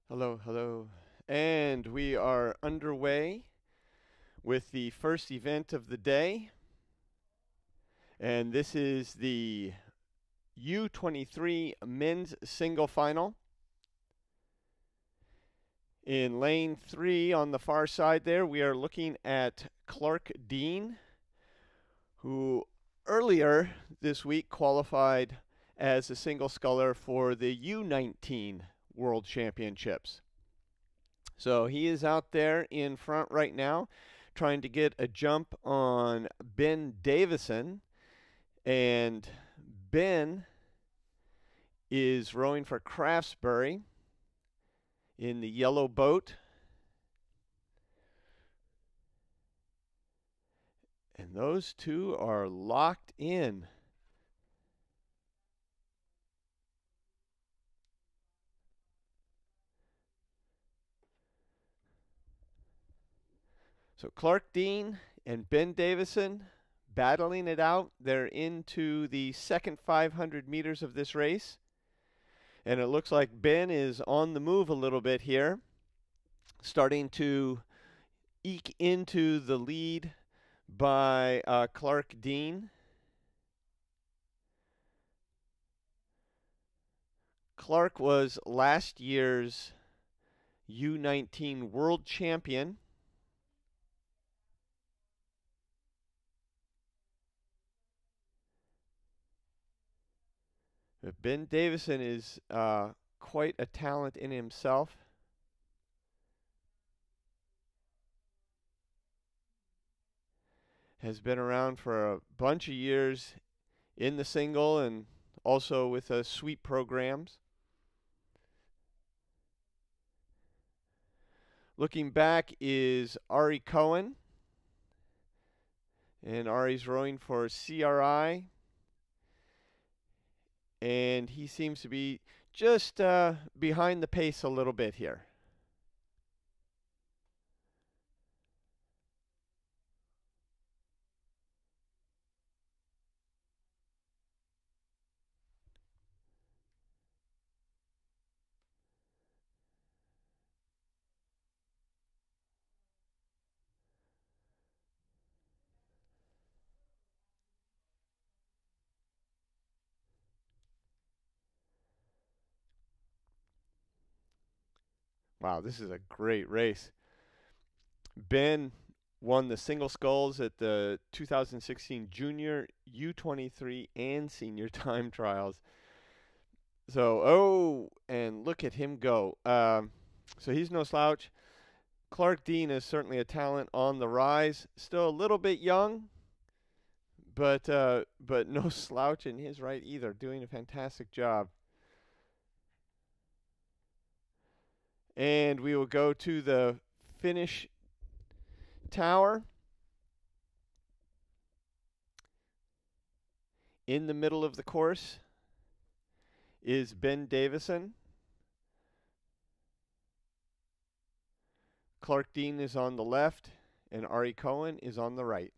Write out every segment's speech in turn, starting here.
Hello, hello. And we are underway with the first event of the day. And this is the U23 men's single final. In lane 3 on the far side there, we are looking at Clark Dean, who earlier this week qualified as a single sculler for the U19 World Championships. So he is out there in front right now trying to get a jump on Ben Davison. And Ben is rowing for Craftsbury in the yellow boat. And those two are locked in. So Clark Dean and Ben Davison battling it out. They're into the second 500 meters of this race. And it looks like Ben is on the move a little bit here, starting to eke into the lead by Clark Dean. Clark was last year's U19 world champion. But Ben Davison is quite a talent in himself. Has been around for a bunch of years in the single and also with sweep programs. Looking back is Ari Cohen. And Ari's rowing for CRI. And he seems to be just behind the pace a little bit here. Wow, this is a great race. Ben won the single sculls at the 2016 Junior, U23, and Senior time trials. So, and look at him go. So he's no slouch. Clark Dean is certainly a talent on the rise. Still a little bit young, but no slouch in his right either. Doing a fantastic job. And we will go to the finish tower. In the middle of the course is Ben Davison. Clark Dean is on the left, and Ari Cohen is on the right.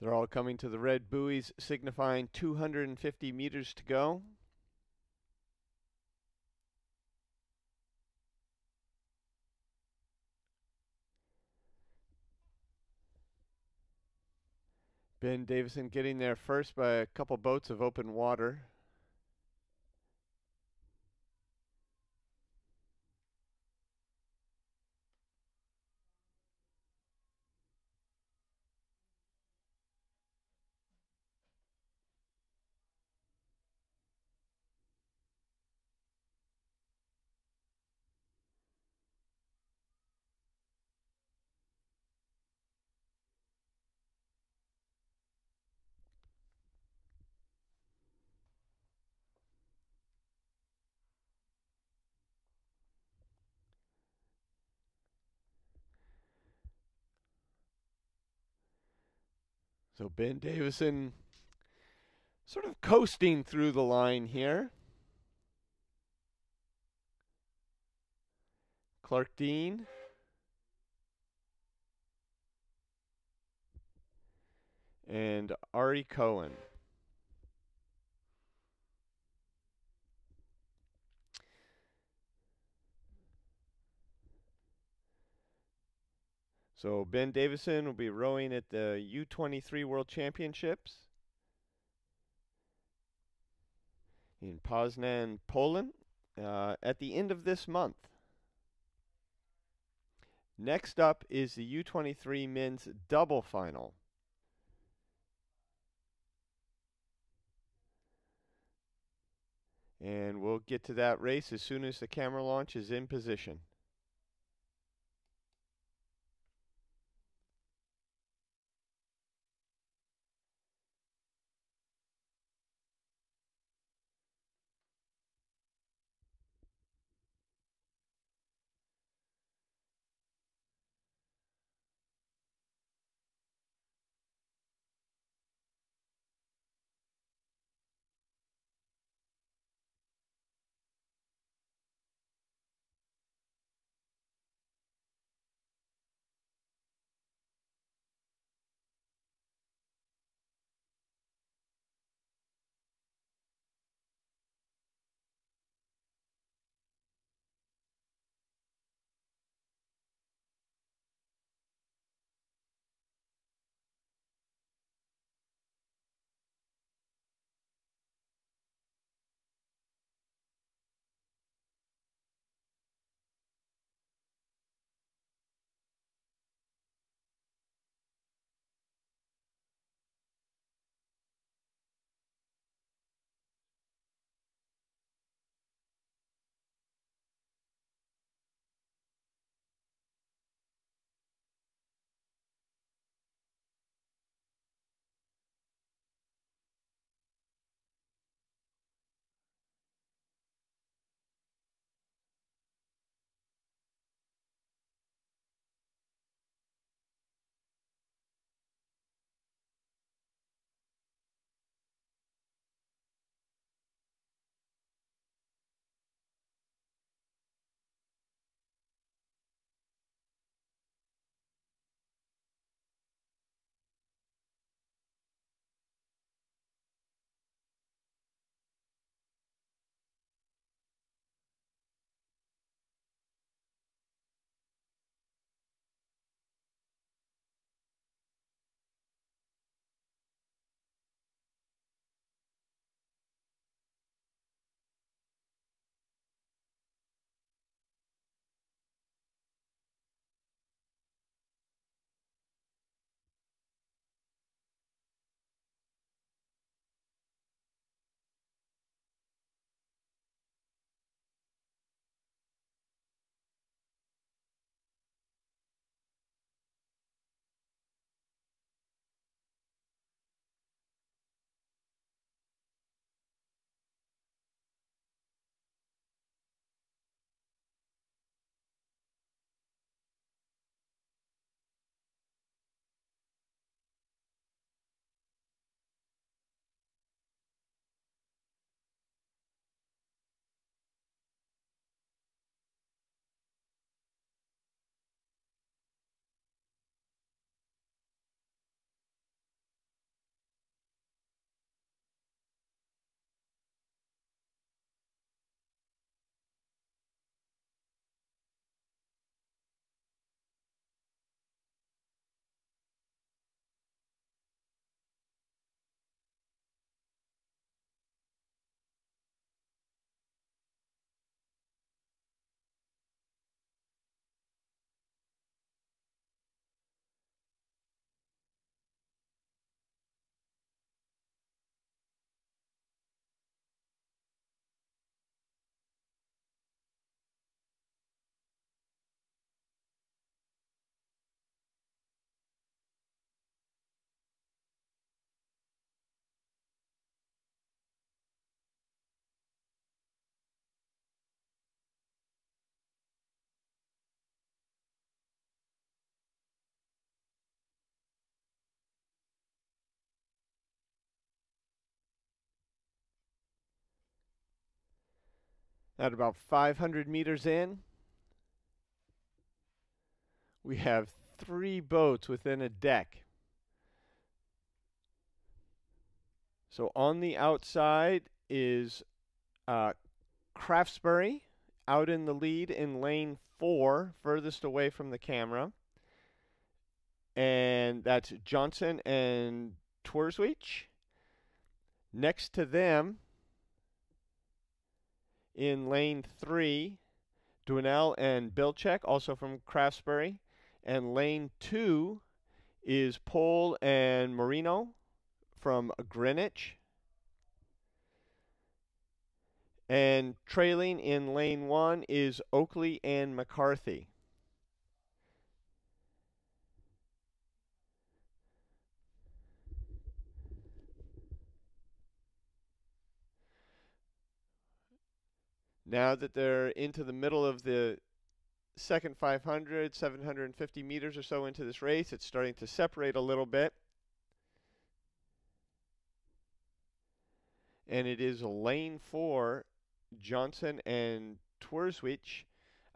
They're all coming to the red buoys, signifying 250 meters to go. Ben Davison getting there first by a couple boats of open water. So Ben Davison sort of coasting through the line here. Clark Dean. And Ari Cohen. So Ben Davison will be rowing at the U23 World Championships in Poznan, Poland, at the end of this month. Next up is the U23 men's double final. And we'll get to that race as soon as the camera launch is in position. At about 500 meters in, we have 3 boats within a deck. So on the outside is Craftsbury out in the lead in lane 4, furthest away from the camera. And that's Johnson and Tworswich. Next to them in lane 3, Dwinell and Bilchek, also from Craftsbury. And lane 2 is Pole and Marino from Greenwich. And trailing in lane 1 is Oakley and McCarthy. Now that they're into the middle of the second 500, 750 meters or so into this race, it's starting to separate a little bit. And it is lane 4, Johnson and Tworswich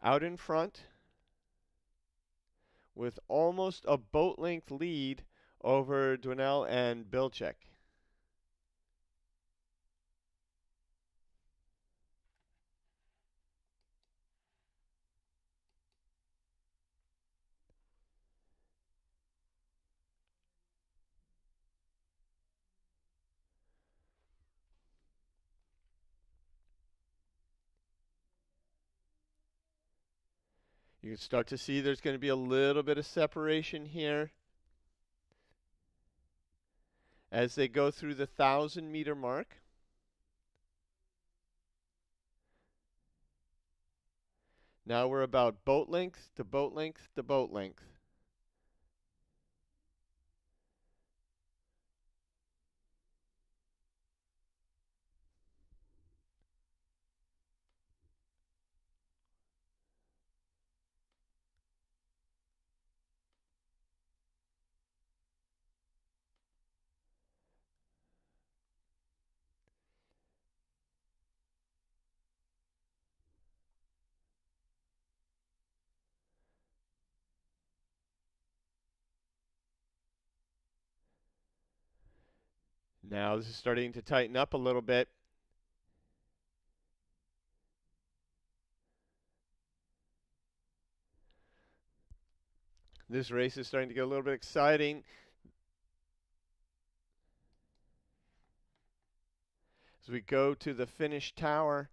out in front with almost a boat length lead over Dwinell and Bilchek. You can start to see there's going to be a little bit of separation here as they go through the 1,000-meter mark. Now we're about boat length to boat length to boat length. Now this is starting to tighten up a little bit. This race is starting to get a little bit exciting. As we go to the finish tower,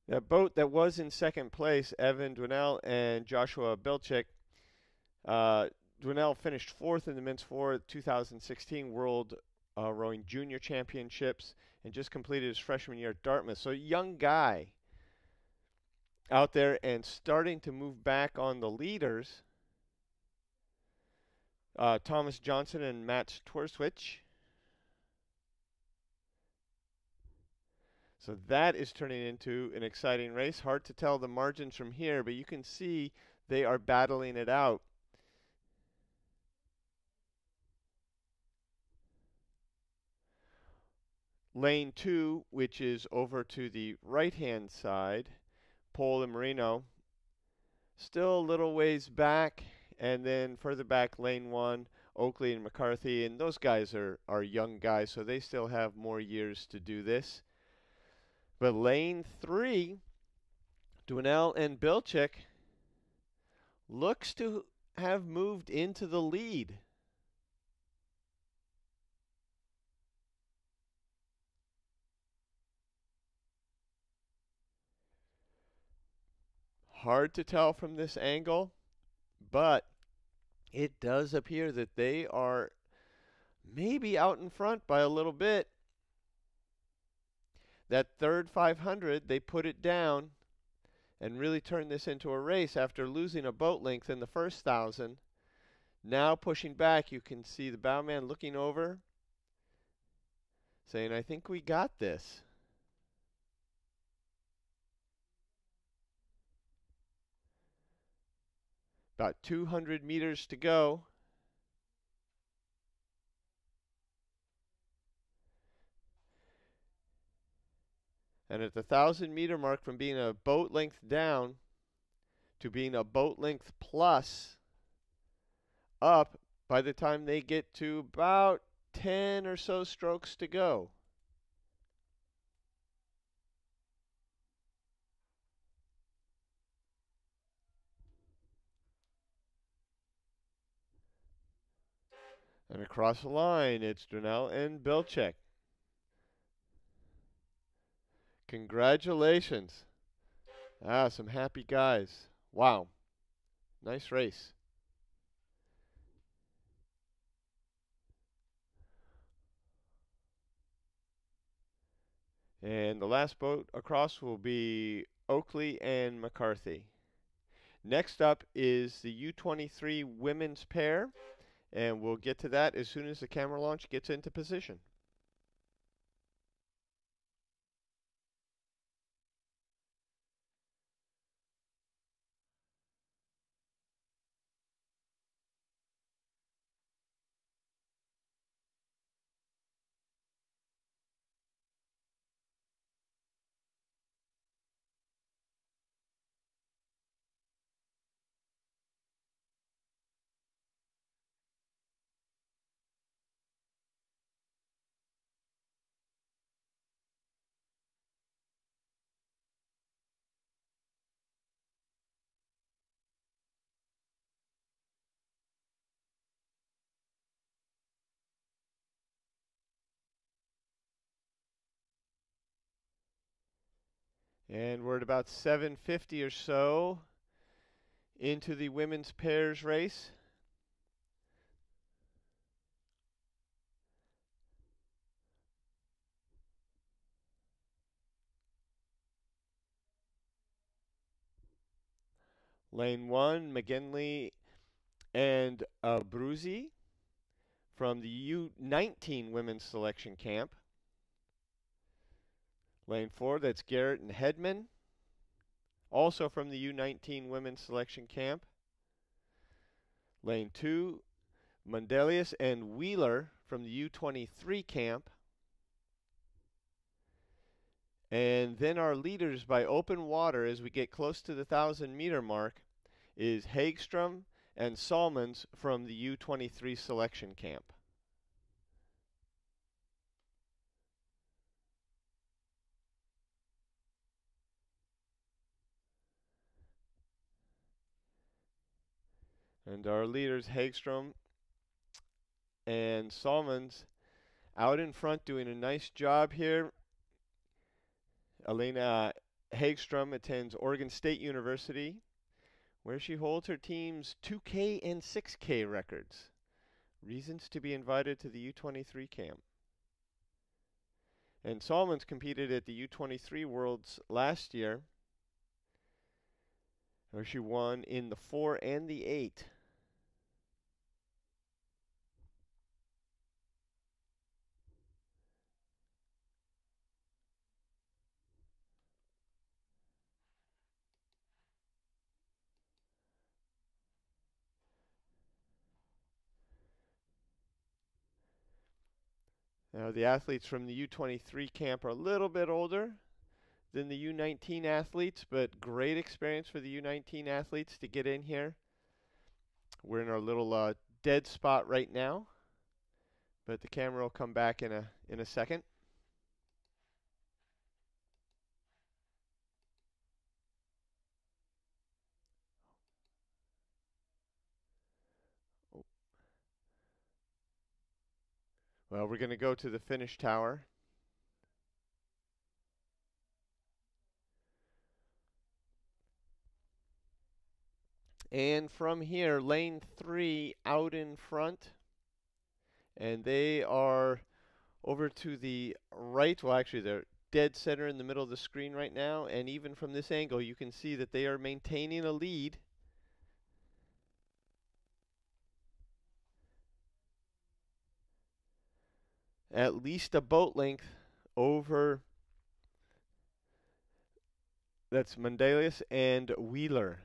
that boat that was in second place, Evan Dwinell and Joshua Bilchik, Dwinell finished fourth in the men's 2016 World Rowing Junior Championships and just completed his freshman year at Dartmouth. So a young guy out there and starting to move back on the leaders. Thomas Johnson and Matt Tworswich. So that is turning into an exciting race. Hard to tell the margins from here, but you can see they are battling it out. Lane 2, which is over to the right-hand side, Pole and Marino, still a little ways back, and then further back, lane 1, Oakley and McCarthy, and those guys are young guys, so they still have more years to do this. But lane 3, Dwinell and Bilchik looks to have moved into the lead. Hard to tell from this angle, but it does appear that they are maybe out in front by a little bit. That third 500, they put it down and really turned this into a race after losing a boat length in the first 1,000. Now pushing back, you can see the bowman looking over, saying, I think we got this. About 200 meters to go. And at the 1,000-meter mark, from being a boat length down to being a boat length plus up by the time they get to about 10 or so strokes to go. And across the line, it's Durnell and Bilchek. Congratulations. Some happy guys. Wow. Nice race. And the last boat across will be Oakley and McCarthy. Next up is the U23 women's pair, and we'll get to that as soon as the camera launch gets into position. And we're at about 7:50 or so into the women's pairs race. Lane 1, McGinley and Abruzzi from the U19 women's selection camp. Lane 4, that's Garrett and Hedman, also from the U19 women's selection camp. Lane 2, Mundelius and Wheeler from the U23 camp. And then our leaders by open water as we get close to the 1,000-meter mark is Hagstrom and Salmons from the U23 selection camp. And our leaders, Hagstrom and Salmons, out in front doing a nice job here. Elena Hagstrom attends Oregon State University, where she holds her team's 2K and 6K records. Reasons to be invited to the U23 camp. And Salmons competed at the U23 Worlds last year, where she won in the 4 and the 8. Now, the athletes from the U23 camp are a little bit older than the U19 athletes, but great experience for the U19 athletes to get in here. We're in our little dead spot right now, but the camera will come back in a second. Well, we're going to go to the finish tower. And from here, lane 3 out in front. And they are over to the right. Well, actually, they're dead center in the middle of the screen right now. And even from this angle, you can see that they are maintaining a lead. At least a boat length over. That's Mundelius and Wheeler.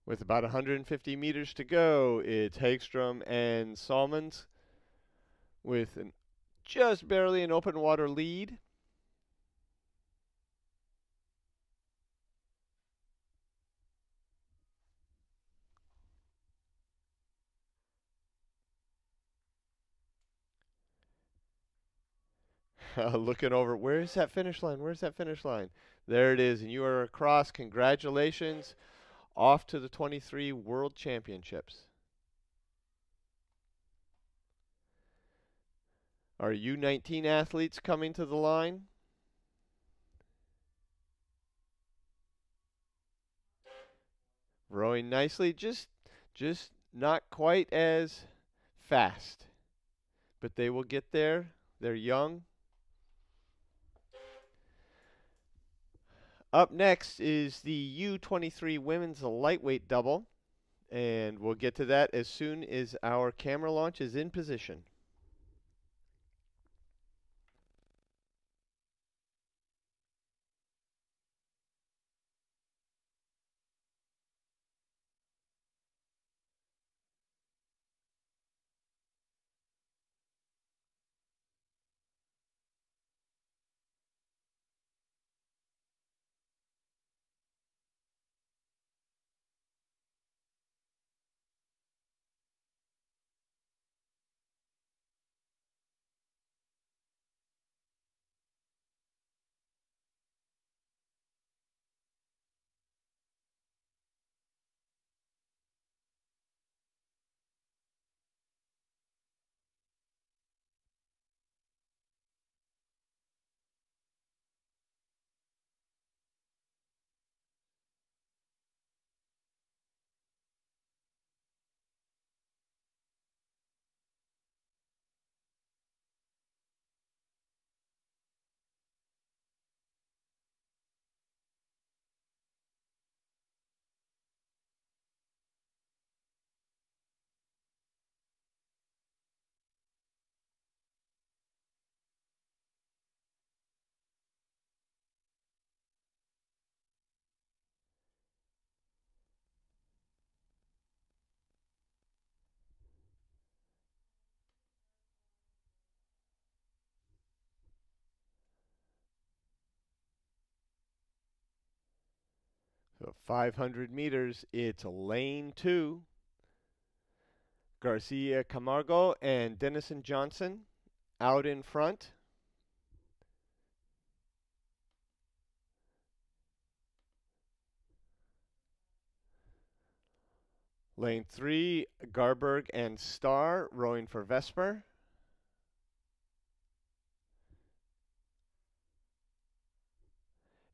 With about 150 meters to go, it's Hagstrom and Salmons with just barely an open water lead. Looking over, where's that finish line? Where's that finish line? There it is, and you are across. Congratulations. Off to the 23 World Championships. Our U19 athletes coming to the line. Rowing nicely, just not quite as fast. But they will get there. They're young. Up next is the U23 women's lightweight double, and we'll get to that as soon as our camera launch is in position. So 500 meters, it's lane 2. Garcia Camargo and Denison Johnson out in front. Lane 3, Garberg and Starr rowing for Vesper.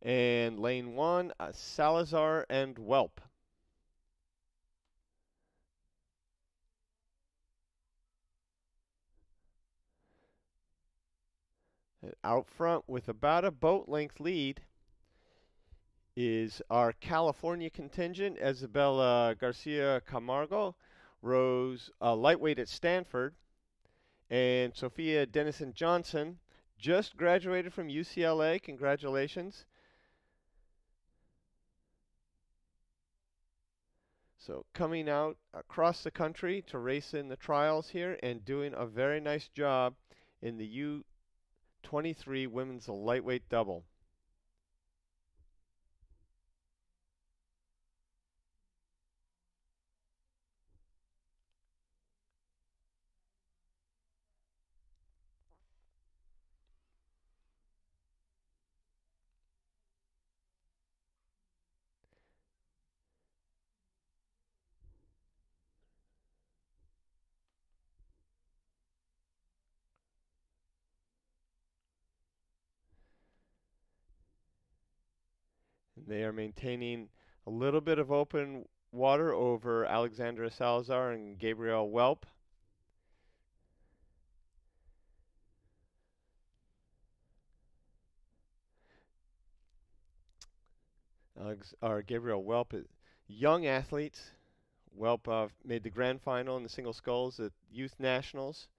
And lane 1, Salazar and Welp. And out front with about a boat length lead is our California contingent. Isabella Garcia Camargo rows lightweight at Stanford. And Sophia Denison Johnson just graduated from UCLA. Congratulations. So coming out across the country to race in the trials here and doing a very nice job in the U23 women's lightweight double. And they are maintaining a little bit of open water over Alexandra Salazar and Gabrielle Welp. Gabrielle Welp, young athletes. Welp made the grand final in the single sculls at Youth Nationals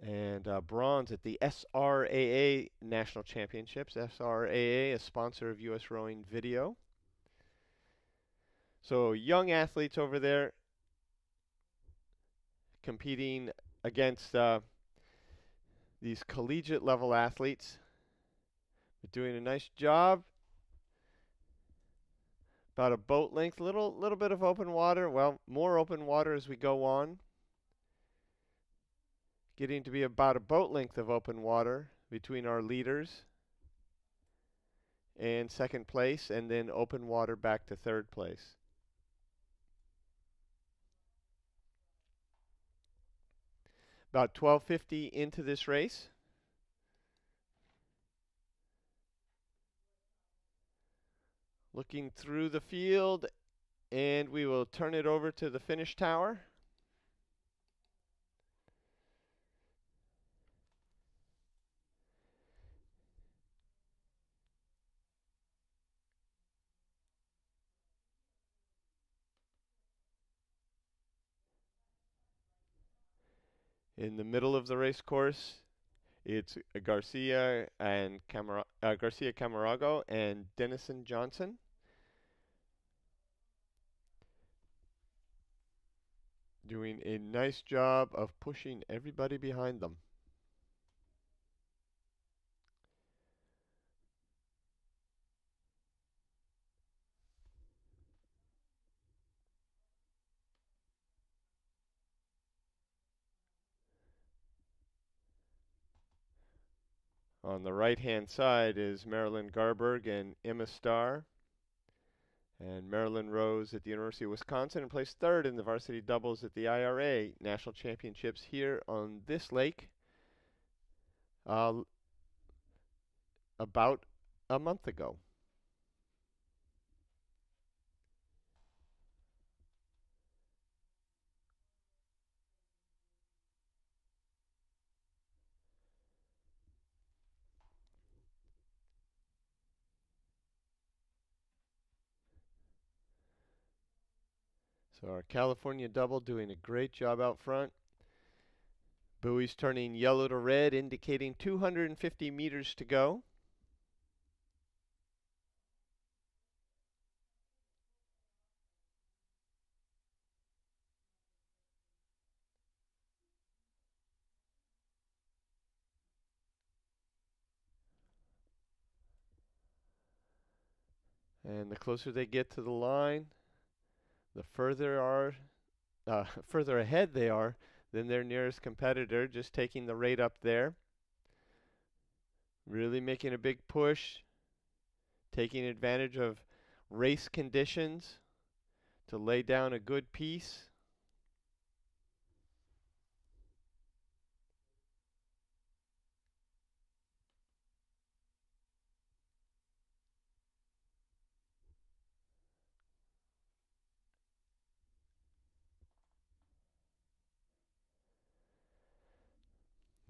and bronze at the SRAA National Championships. SRAA, a sponsor of U.S. Rowing Video. So young athletes over there competing against these collegiate level athletes. They're doing a nice job. About a boat length, little bit of open water. Well, more open water as we go on. Getting to be about a boat length of open water between our leaders and second place, and then open water back to third place. About 12:50 into this race. Looking through the field, and we will turn it over to the finish tower. In the middle of the race course, it's Garcia Camarago and Denison Johnson. Doing a nice job of pushing everybody behind them. On the right-hand side is Marilyn Garberg and Emma Starr. And Marilyn rose at the University of Wisconsin and placed third in the varsity doubles at the IRA National Championships here on this lake about a month ago. So our California double doing a great job out front. Buoys turning yellow to red, indicating 250 meters to go. And the closer they get to the line, the further ahead they are than their nearest competitor, just taking the rate up there. Really making a big push, taking advantage of race conditions to lay down a good piece.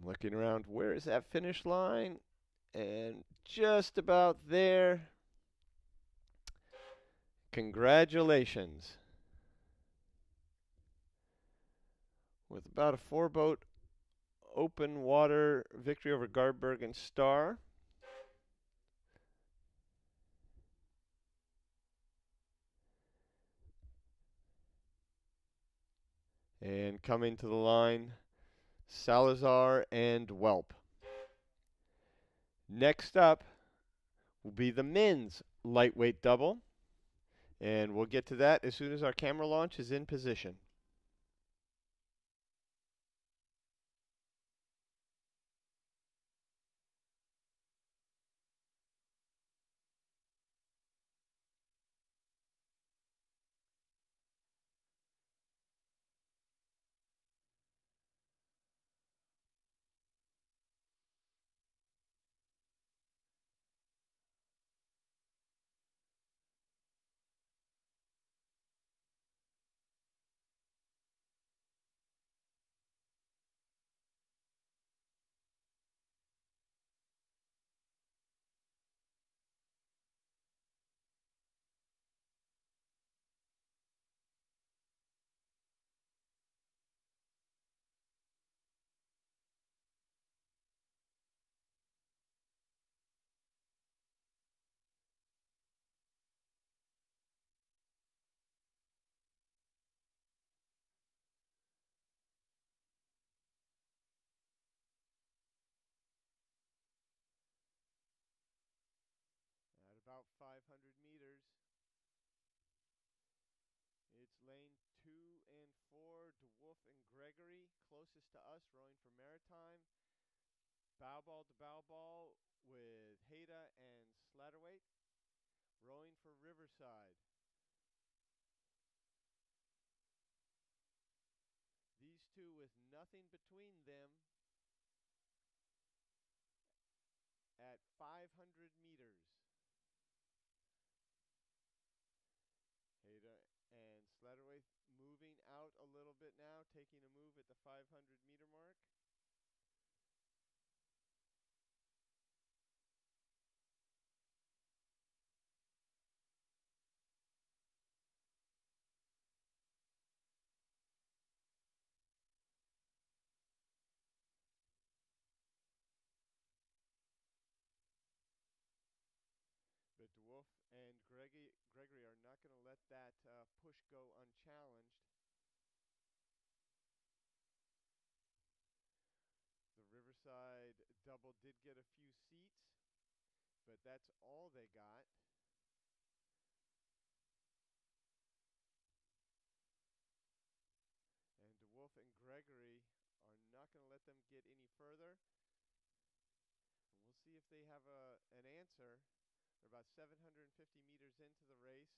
Looking around, where is that finish line? And just about there. Congratulations. With about a 4-boat open water victory over Garberg and Starr. And coming to the line, Salazar and Welp. Next up will be the men's lightweight double. And we'll get to that as soon as our camera launch is in position. 500 meters. It's lane 2 and 4, DeWolf and Gregory, closest to us, rowing for Maritime. Bow ball to bow ball with Hayda and Slatterwaite, rowing for Riverside. These two with nothing between them at 500 meters. Hayda and Slatterwaite moving out a little bit now, taking a move at the 500-meter mark. But DeWolf and Gregory are not going to let that push go unchallenged. The Riverside double did get a few seats, but that's all they got. And DeWolf and Gregory are not going to let them get any further. And we'll see if they have an answer. They're about 750 meters into the race.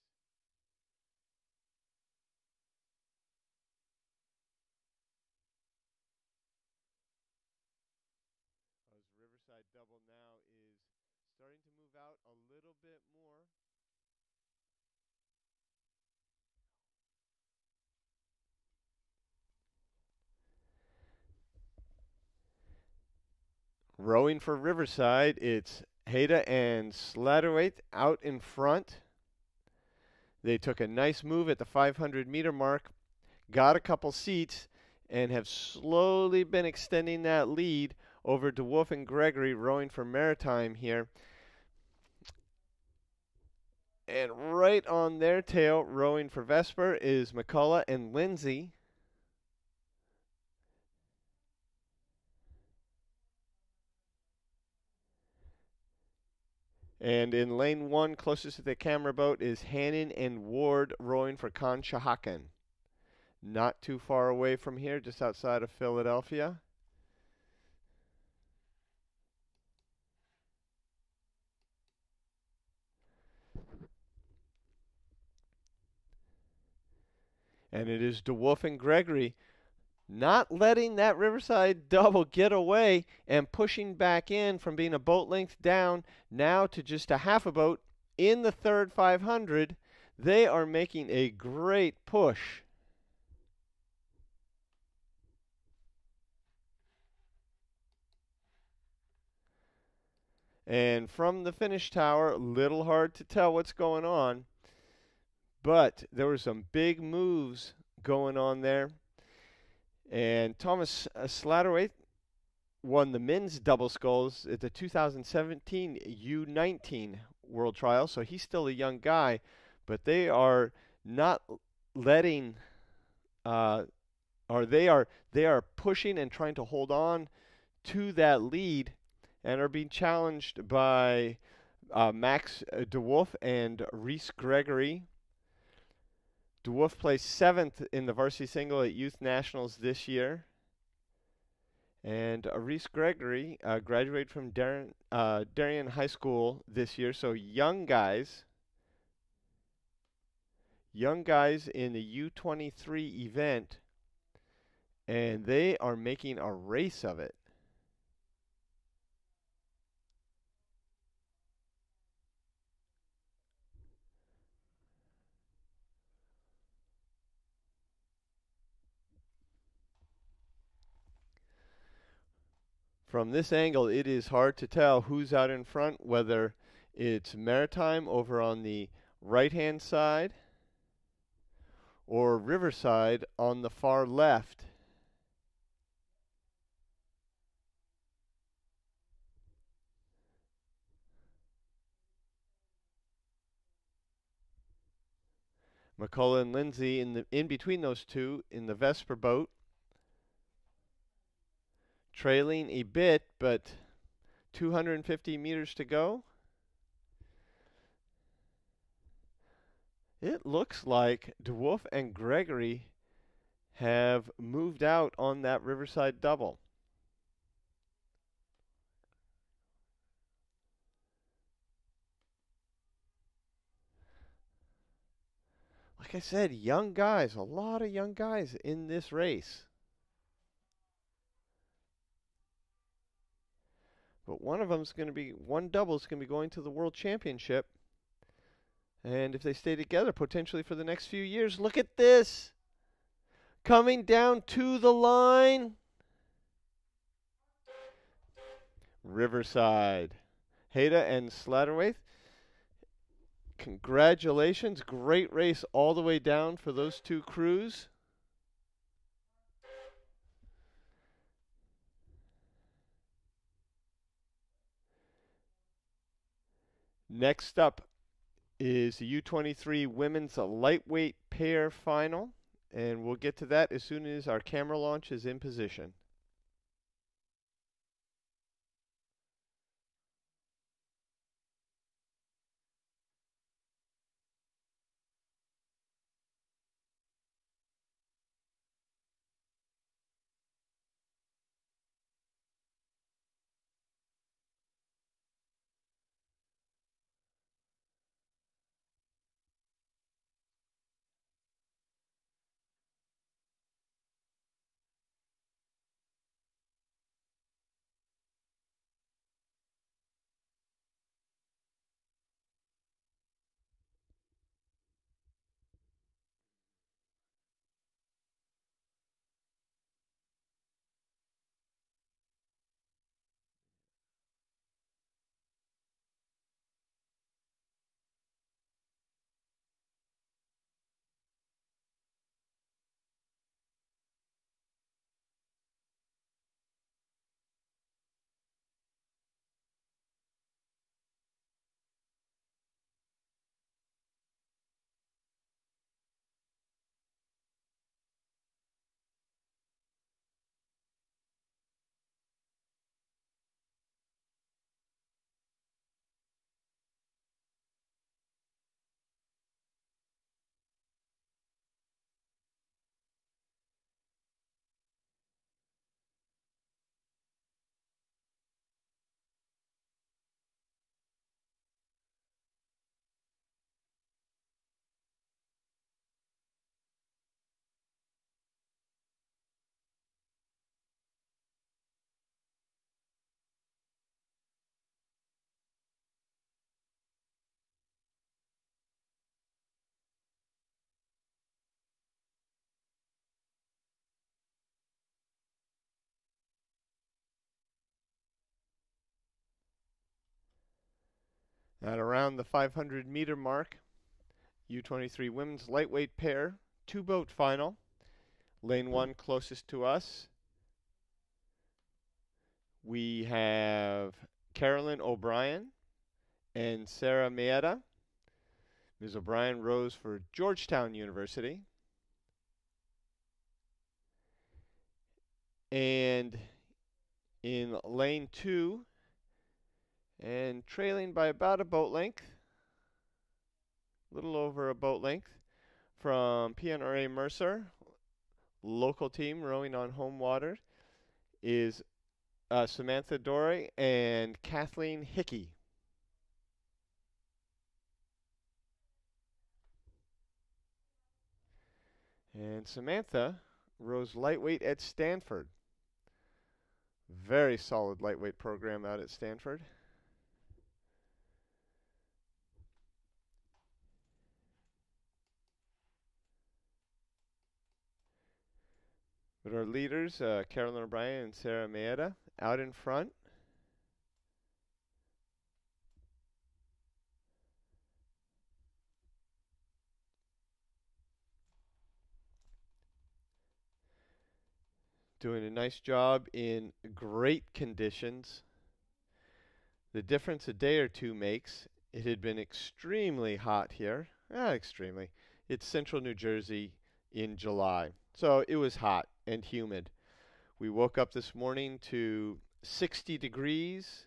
As Riverside double now is starting to move out a little bit more. Rowing for Riverside, it's Hayda and Slatterwaite out in front. They took a nice move at the 500-meter mark, got a couple seats, and have slowly been extending that lead over DeWolf and Gregory rowing for Maritime here. And right on their tail, rowing for Vesper, is McCullough and Lindsay. And in lane 1, closest to the camera boat, is Hannon and Ward rowing for Conshohocken. Not too far away from here, just outside of Philadelphia. And it is DeWolf and Gregory not letting that Riverside double get away and pushing back in from being a boat length down now to just a half a boat in the third 500. They are making a great push. And from the finish tower, a little hard to tell what's going on, but there were some big moves going on there. And Thomas Slatterwaite won the men's double sculls at the 2017 U23 World Trial, so he's still a young guy, but they are not letting, or they are pushing and trying to hold on to that lead, and are being challenged by Max DeWolf and Reese Gregory. DeWolf placed 7th in the varsity single at Youth Nationals this year. And Reese Gregory graduated from Darien High School this year. So young guys in the U23 event, and they are making a race of it. From this angle, it is hard to tell who's out in front, whether it's Maritime over on the right-hand side or Riverside on the far left. McCullough and Lindsay in between those two in the Vesper boat, trailing a bit, but 250 meters to go. It looks like DeWolf and Gregory have moved out on that Riverside double. Like I said, young guys, a lot of young guys in this race. But one double's going to be going to the World Championship. And if they stay together, potentially for the next few years, look at this. Coming down to the line. Riverside. Hayda and Slatterwaith, congratulations. Great race all the way down for those two crews. Next up is the U23 women's lightweight pair final, and we'll get to that as soon as our camera launch is in position. At around the 500-meter mark, U23 women's lightweight pair, two-boat final. Lane 1 closest to us. We have Carolyn O'Brien and Sarah Maeda. Ms. O'Brien rose for Georgetown University. And in lane 2, and trailing by about a boat length, a little over a boat length, from PNRA Mercer, local team rowing on home water, is Samantha Dorey and Kathleen Hickey. And Samantha rows lightweight at Stanford. Very solid lightweight program out at Stanford. But our leaders, Carolyn O'Brien and Sarah Maeda, out in front. Doing a nice job in great conditions. The difference a day or two makes, it had been extremely hot here. Extremely. It's central New Jersey in July. So it was hot and humid. We woke up this morning to 60 degrees,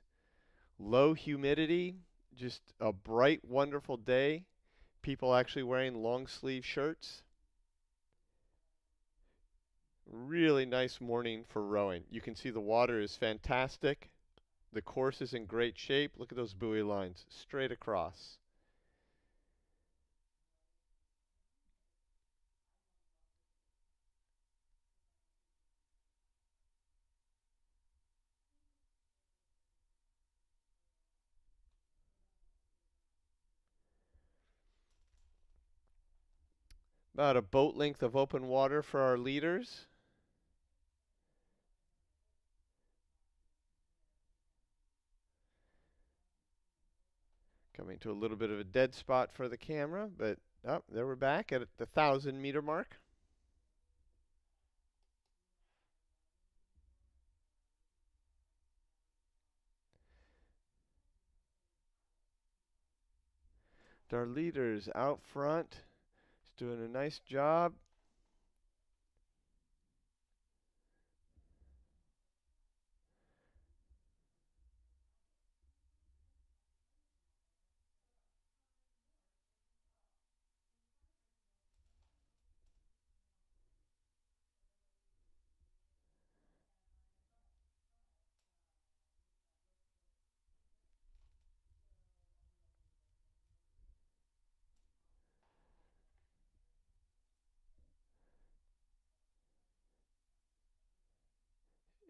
low humidity, just a bright, wonderful day. people actually wearing long sleeve shirts. Really nice morning for rowing. You can see the water is fantastic. The course is in great shape. Look at those buoy lines straight across. About a boat length of open water for our leaders. Coming to a little bit of a dead spot for the camera, but oh, there we're back at the 1,000-meter mark. Our leaders out front is doing a nice job.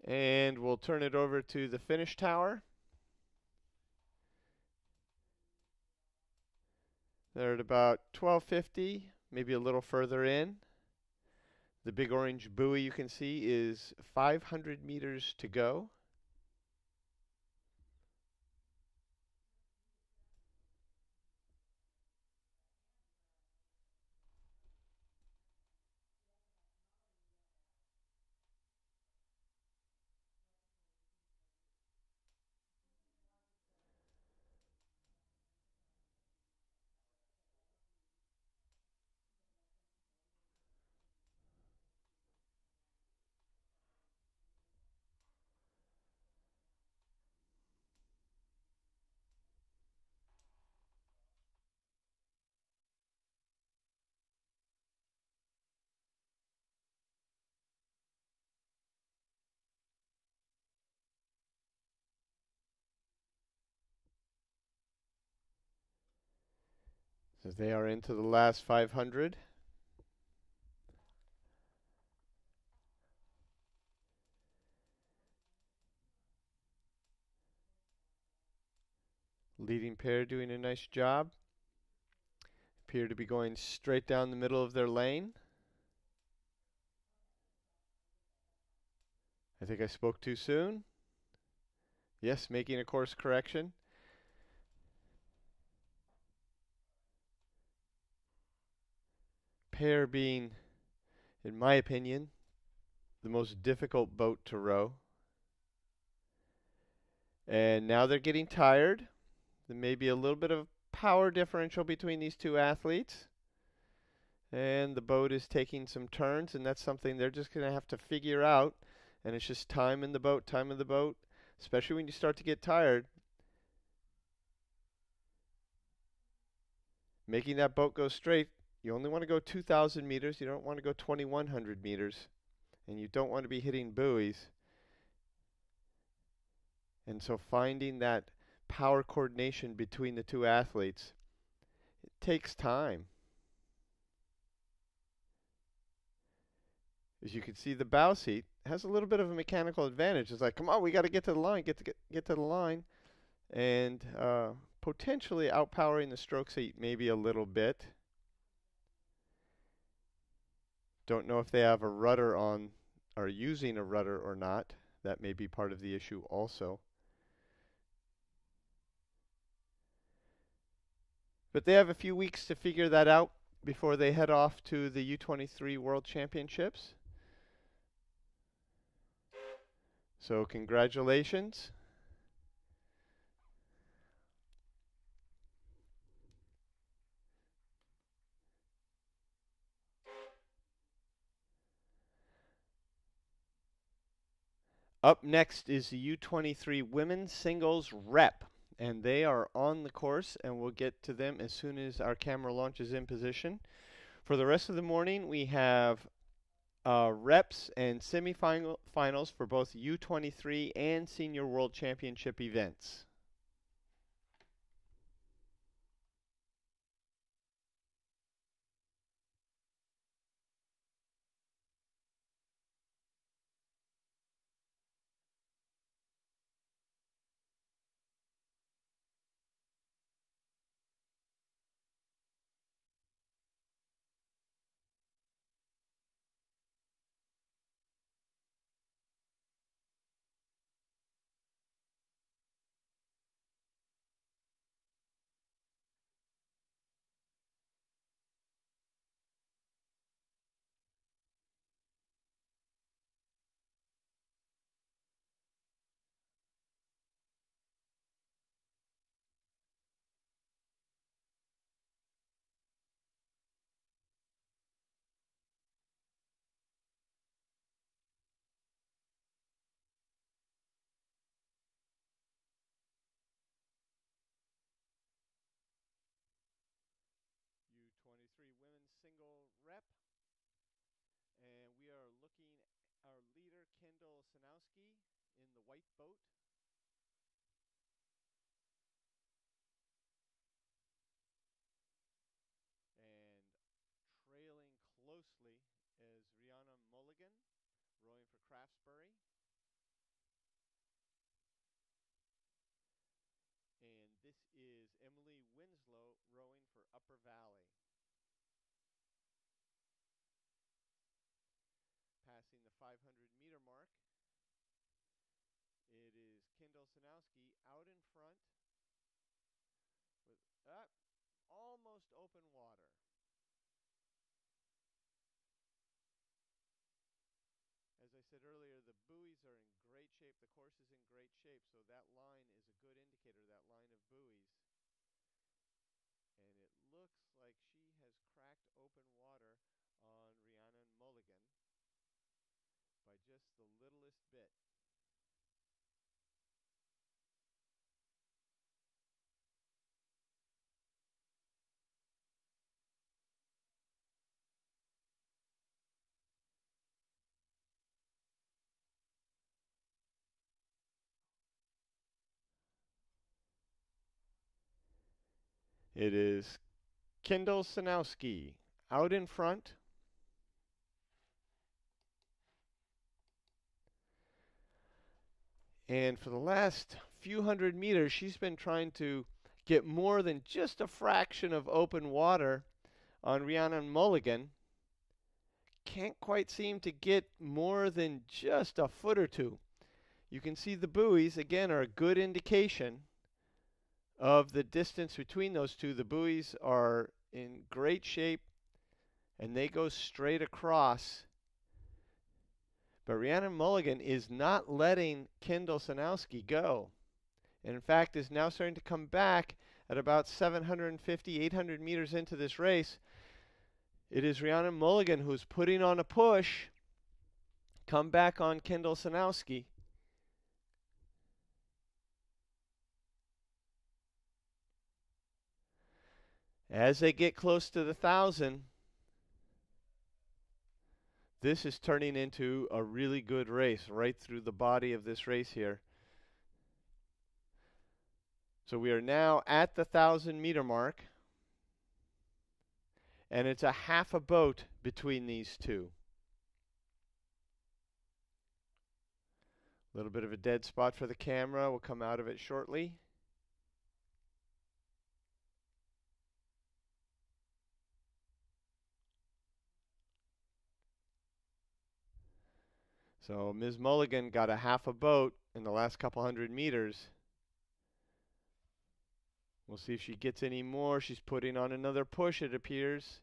And we'll turn it over to the finish tower. They're at about 1250, maybe a little further in. The big orange buoy you can see is 500 meters to go. So they are into the last 500. Leading pair doing a nice job. Appear to be going straight down the middle of their lane. I think I spoke too soon. Yes, making a course correction. Pair being, in my opinion, the most difficult boat to row. And now they're getting tired. There may be a little bit of power differential between these two athletes. And the boat is taking some turns, and that's something they're just going to have to figure out. And it's just time in the boat, time in the boat, especially when you start to get tired. Making that boat go straight, you only want to go 2,000 meters. You don't want to go 2,100 meters. And you don't want to be hitting buoys. And so finding that power coordination between the two athletes, it takes time. As you can see, the bow seat has a little bit of a mechanical advantage. It's like, come on, we got to get to the line, get to the line, and potentially outpowering the stroke seat maybe a little bit. Don't know if they have a rudder on, or using a rudder or not. That may be part of the issue also. But they have a few weeks to figure that out before they head off to the U23 World Championships. So congratulations. Up next is the U23 Women's Singles Rep. and they are on the course, and we'll get to them as soon as our camera launches in position. For the rest of the morning, we have reps and semifinals for both U23 and Senior World Championship events. U23 women's single rep, and we are looking at our leader, Kendall Sanowski, in the white boat. And trailing closely is Rihanna Mulligan, rowing for Craftsbury. And this is Emily Winslow, rowing for Upper Valley. Passing the 500-meter mark, it is Kendall Sanowski out in front with almost open water. As I said earlier, the buoys are in great shape. The course is in great shape, so that line is a good indicator, that line of buoys. And it looks like she has cracked open water on Rhiannon Mulligan by just the littlest bit. It is Kendall Sanowski out in front. And for the last few hundred meters, she's been trying to get more than just a fraction of open water on Rhiannon Mulligan. Can't quite seem to get more than just a foot or two. You can see the buoys, again, are a good indication of the distance between those two. The buoys are in great shape, and they go straight across. But Rhiannon Mulligan is not letting Kendall Sanowski go. And in fact, is now starting to come back at about 750, 800 meters into this race. It is Rhiannon Mulligan who's putting on a push. Come back on Kendall Sanowski. As they get close to the 1,000, this is turning into a really good race right through the body of this race here. So we are now at the 1,000-meter mark, and it's a half a boat between these two. A little bit of a dead spot for the camera. We'll come out of it shortly. So Ms. Mulligan got a half a boat in the last couple hundred meters. We'll see if she gets any more. She's putting on another push, it appears.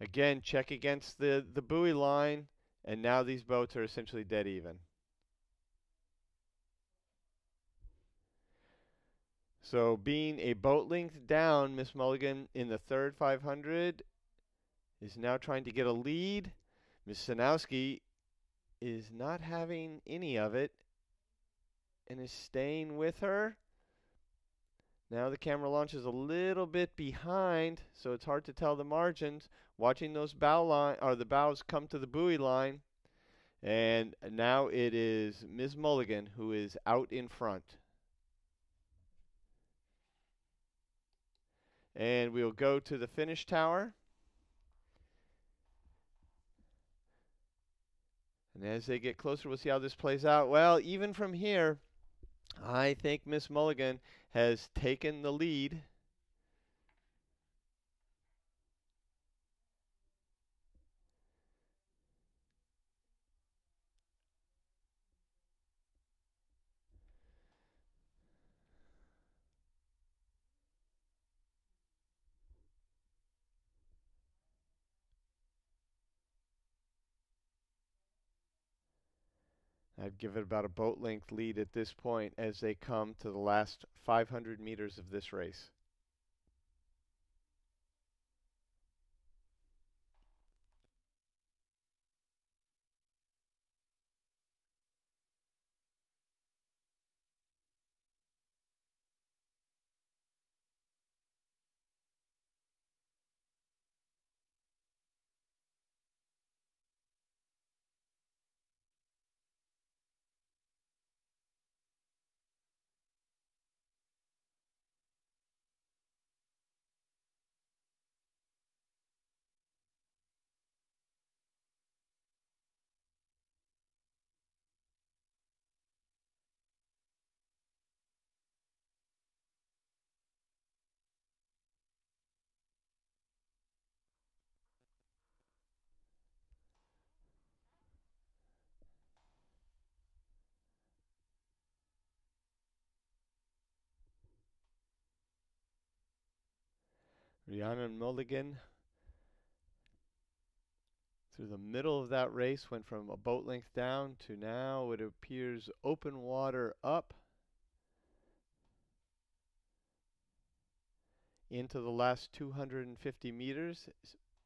Again, check against the buoy line, and now these boats are essentially dead even. So being a boat length down, Miss Mulligan in the third 500 is now trying to get a lead. Miss Sanowski is not having any of it. and is staying with her. Now the camera launch is a little bit behind, so it's hard to tell the margins. Watching those bow line or the bows come to the buoy line, and now it is Ms. Mulligan who is out in front. And we'll go to the finish tower. And as they get closer, we'll see how this plays out. Well, even from here, I think Miss Mulligan has taken the lead. I'd give it about a boat length lead at this point as they come to the last 500 meters of this race. Rihanna Mulligan through the middle of that race went from a boat length down to now it appears open water up into the last 250 meters.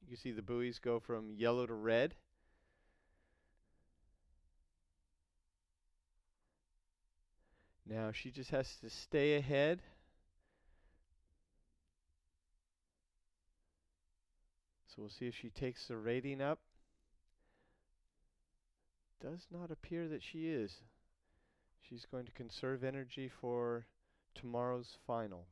You see the buoys go from yellow to red. Now she just has to stay ahead. So we'll see if she takes the rating up. Does not appear that she is. She's going to conserve energy for tomorrow's final.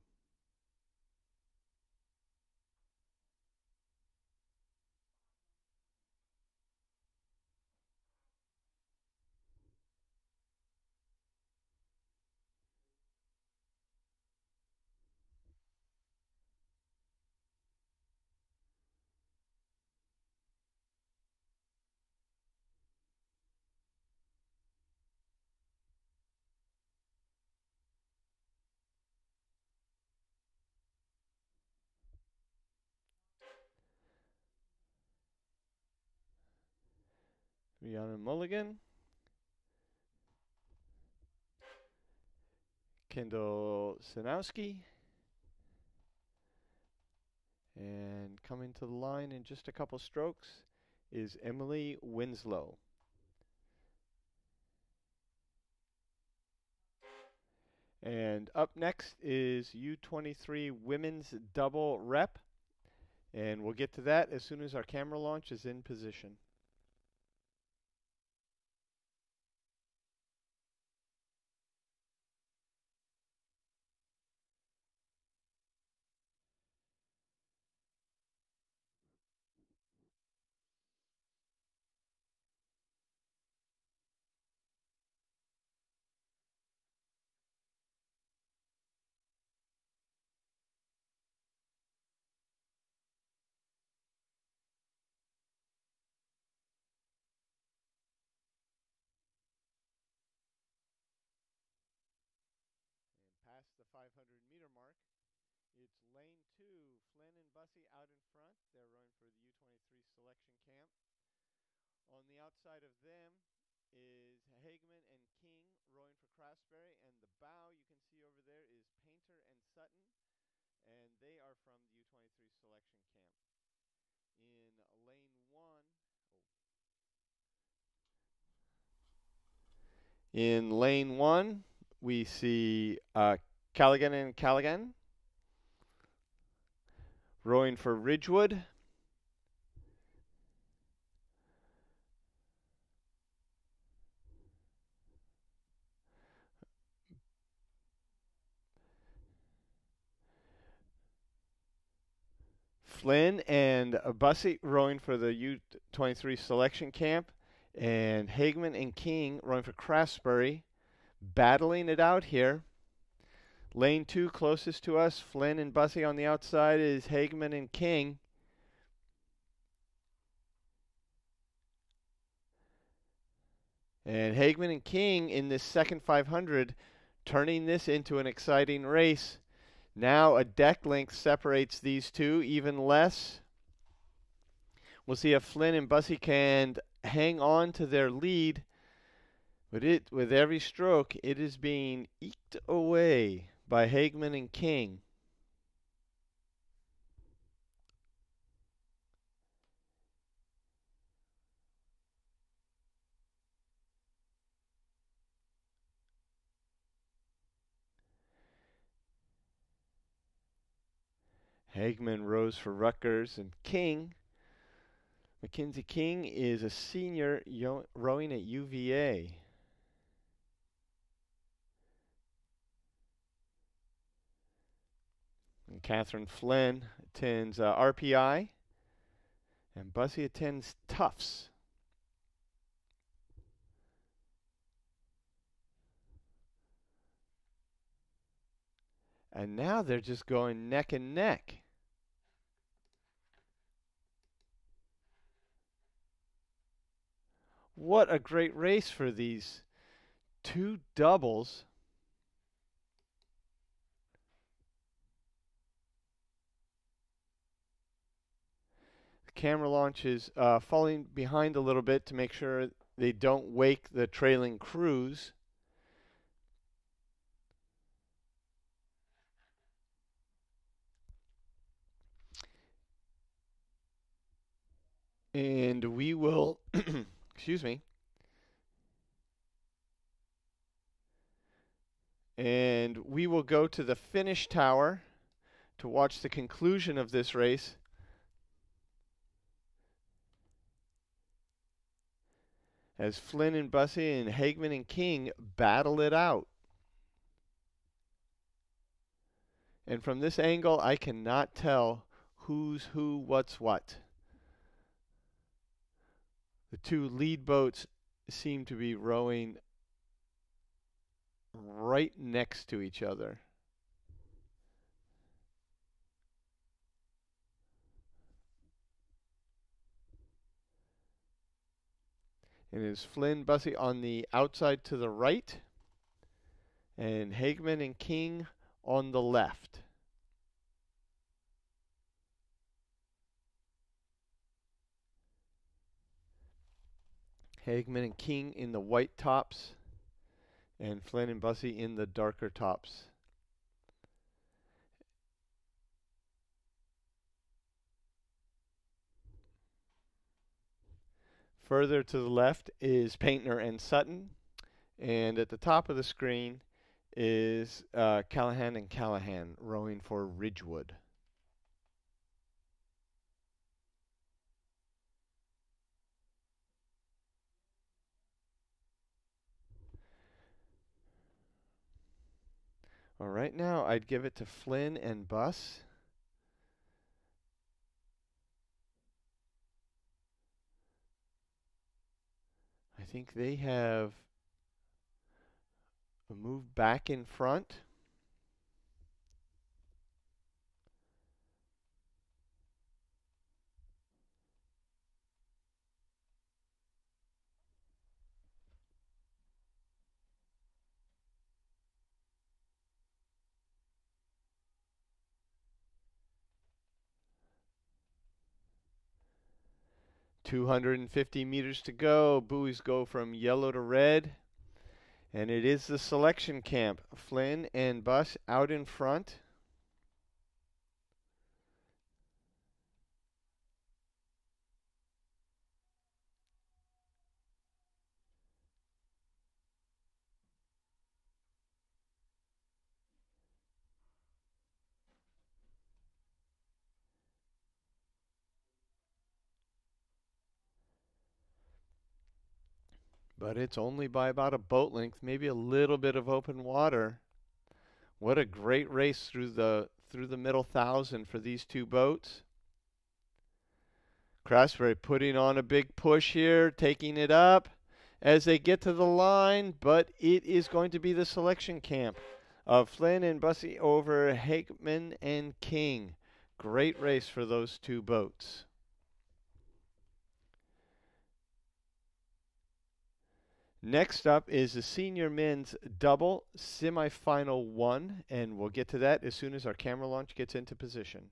Rihanna Mulligan, Kendall Sanowski, and coming to the line in just a couple strokes is Emily Winslow. And up next is U23 women's double rep. And we'll get to that as soon as our camera launch is in position. And past the 500-meter mark, it's lane 2, Flynn and Bussey out in front. They're rowing for the U23 selection camp. On the outside of them is Hageman and King rowing for Craftsbury, and the bow you can see over there is Painter and Sutton, and they are from the U23 selection camp. In lane 1, In lane 1, we see Callaghan and Callaghan rowing for Ridgewood. Flynn and Bussey rowing for the U23 selection camp, and Hageman and King rowing for Craftsbury, battling it out here. Lane 2 closest to us, Flynn and Bussey on the outside is Hageman and King. And Hageman and King in this second 500, turning this into an exciting race. Now a deck length separates these two, even less. We'll see if Flynn and Bussey can hang on to their lead. But with every stroke, it is being eked away by Hageman and King. Hageman rows for Rutgers, and Mackenzie King is a senior rowing at UVA. And Catherine Flynn attends RPI, and Bussey attends Tufts. And now they're just going neck and neck. What a great race for these two doubles. The camera launch is falling behind a little bit to make sure they don't wake the trailing crews. And we will, excuse me, and we will go to the finish tower to watch the conclusion of this race. As Flynn and Bussey and Hageman and King battle it out. And from this angle, I cannot tell who's who, what's what. The two lead boats seem to be rowing right next to each other. And it is Flynn, Bussey on the outside to the right, and Hageman and King on the left. Hageman and King in the white tops, and Flynn and Bussey in the darker tops. Further to the left is Paintner and Sutton, and at the top of the screen is Callahan and Callahan rowing for Ridgewood. Well, right now I'd give it to Flynn and Buss. I think they have moved back in front. .250 meters to go. Buoys go from yellow to red. And it is the selection camp. Flynn and Buss out in front. but it's only by about a boat length, maybe a little bit of open water. What a great race through the middle thousand for these two boats. Craftsbury putting on a big push here, taking it up as they get to the line, but it is going to be the selection camp of Flynn and Bussey over Hageman and King. Great race for those two boats. Next up is the senior men's double semifinal 1, and we'll get to that as soon as our camera launch gets into position.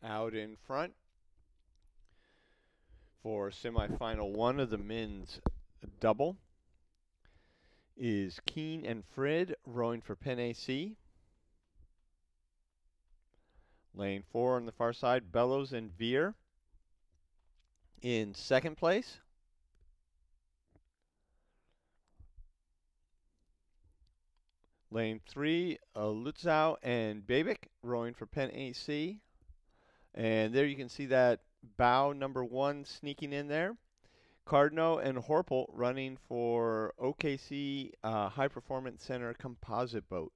Out in front for semifinal 1 of the men's double is Keene and Frid rowing for Penn AC. Lane 4 on the far side, Bellows and Veer in second place. Lane 3, Lutzow and Babic rowing for Penn AC. And there you can see that bow number 1 sneaking in there. Cardno and Horpel running for OKC High Performance Center composite boat.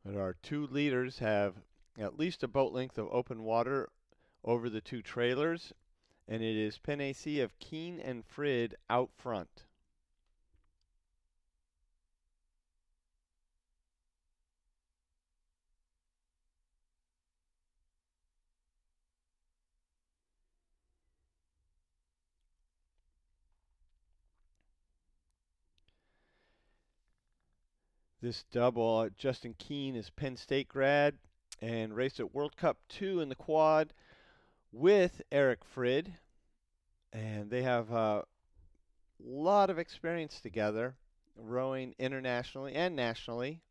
But our two leaders have at least a boat length of open water over the two trailers, and it is Penn AC of Keene and Frid out front. This double, Justin Keene is Penn State grad and raced at World Cup 2 in the quad with Eric Frid. And they have a lot of experience together, rowing internationally and nationally,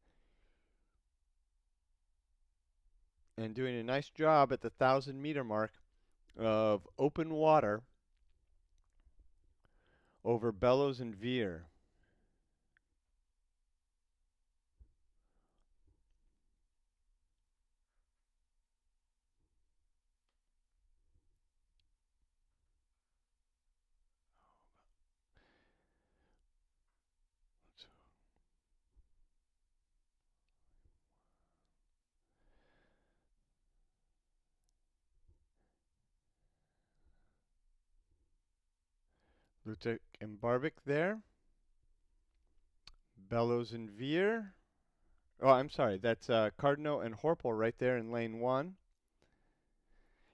and doing a nice job at the 1,000-meter mark of open water over Bellows and Veer. Lutek and Barbic there. Bellows and Veer. Oh, I'm sorry. That's Cardno and Horpel right there in lane 1.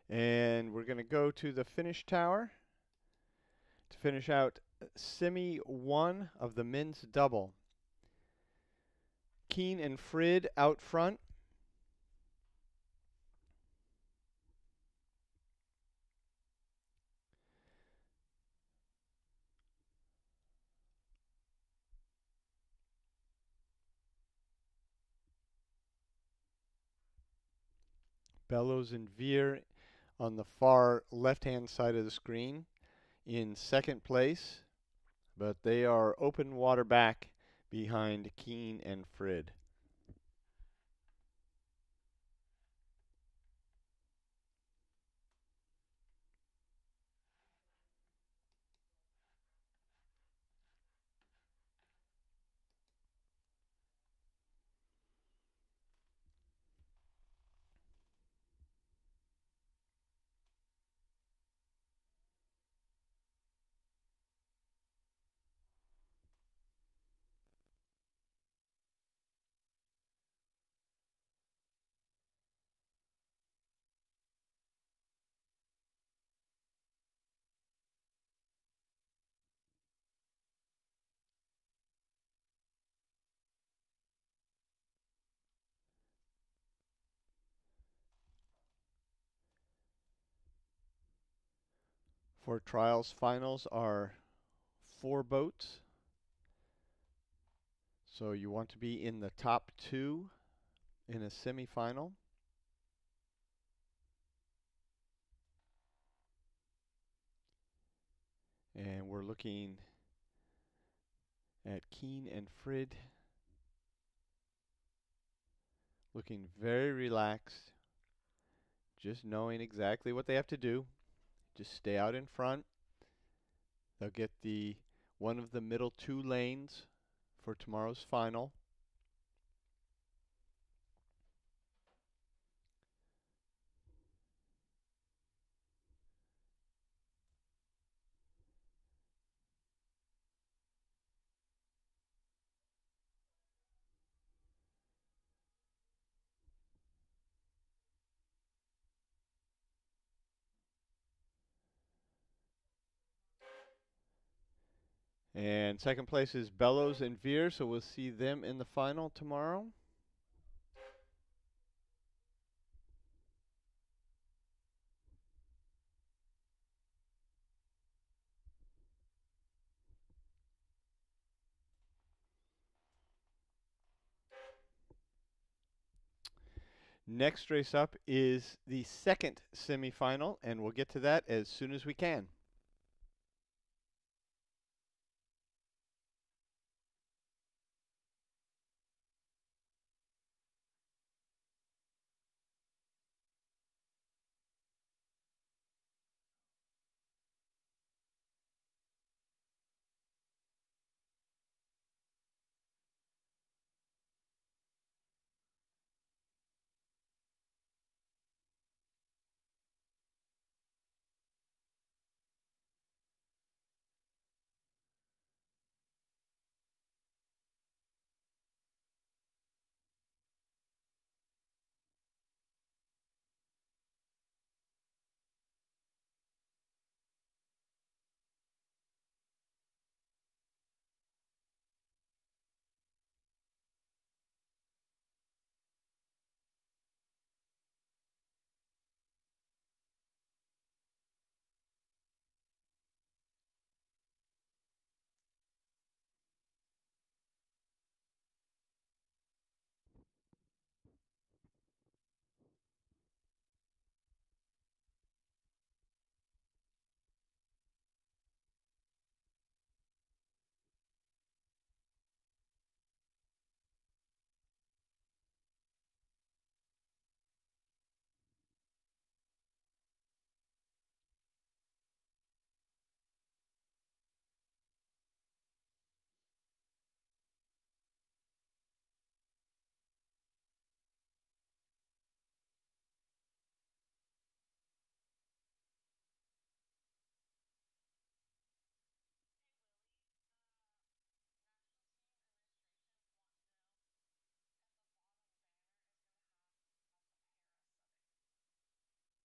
And we're going to go to the finish tower to finish out semi 1 of the men's double. Keen and Frid out front. Bellows and Veer on the far left-hand side of the screen in second place, but they are open water back behind Keen and Frid. For trials finals are 4 boats. So you want to be in the top 2 in a semifinal. And we're looking at Keen and Frid looking very relaxed, just knowing exactly what they have to do. Just stay out in front. They'll get the one of the middle 2 lanes for tomorrow's final. And second place is Bellows and Veer, so we'll see them in the final tomorrow. Next race up is the second semifinal, and we'll get to that as soon as we can.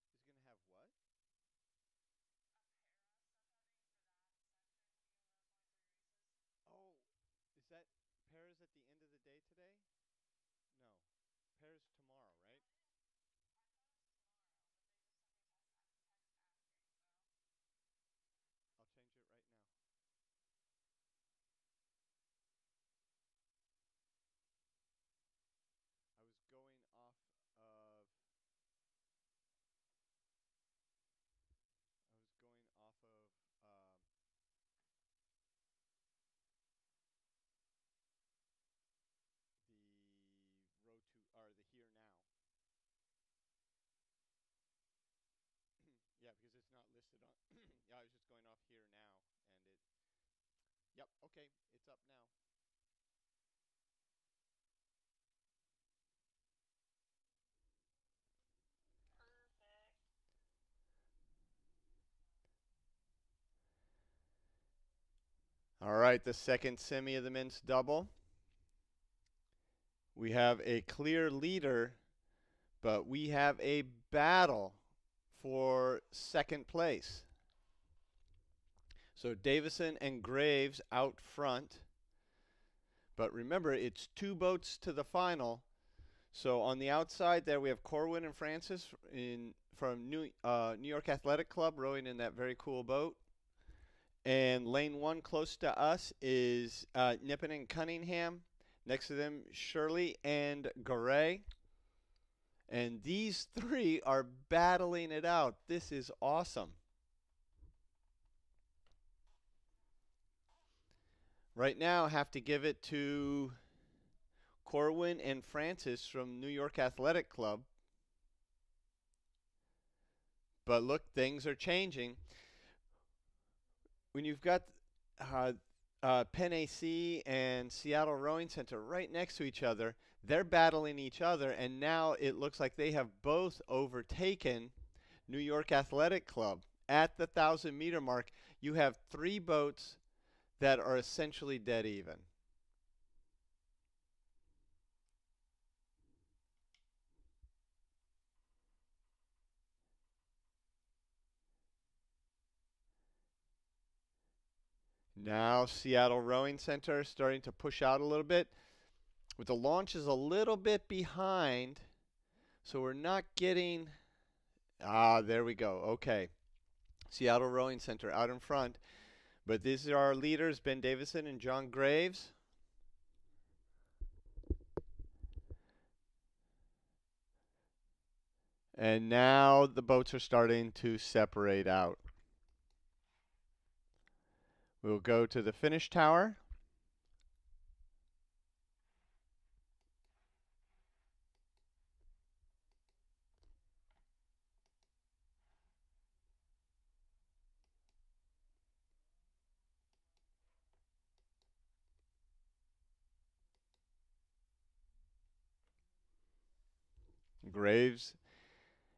Is going to have what? Oh, is that Paris at the end of the day today? Yeah, I was just going off here now, and it. Yep. Okay, it's up now. All right, the second semi of the men's double. We have a clear leader, but we have a battle for second place. So Davison and Graves out front. But remember, it's 2 boats to the final. So on the outside there, we have Corwin and Francis from New York Athletic Club rowing in that very cool boat. And lane 1 close to us is Nippon and Cunningham. Next to them, Shirley and Garay. And these 3 are battling it out. This is awesome. Right now, have to give it to Corwin and Francis from New York Athletic Club. But look, things are changing. When you've got Penn AC and Seattle Rowing Center right next to each other, they're battling each other, and now it looks like they have both overtaken New York Athletic Club. At the 1,000-meter mark, you have 3 boats that are essentially dead even. Now Seattle Rowing Center is starting to push out a little bit. With the launch is a little bit behind, so we're not getting... there we go. Okay. Seattle Rowing Center out in front. But these are our leaders, Ben Davison and John Graves. And now the boats are starting to separate out. We'll go to the finish tower. Graves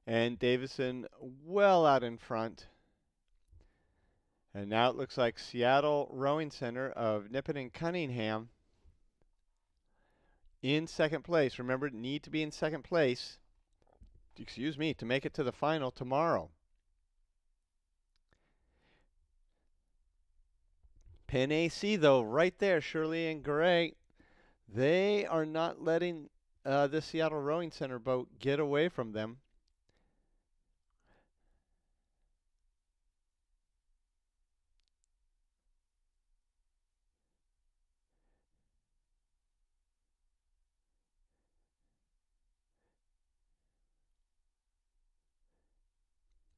and Davison well out in front. And now it looks like Seattle Rowing Center of Nippon and Cunningham in second place. Remember, need to be in second place, to make it to the final tomorrow. Penn AC, though, right there, Shirley and Gray, they are not letting the Seattle Rowing Center boat get away from them.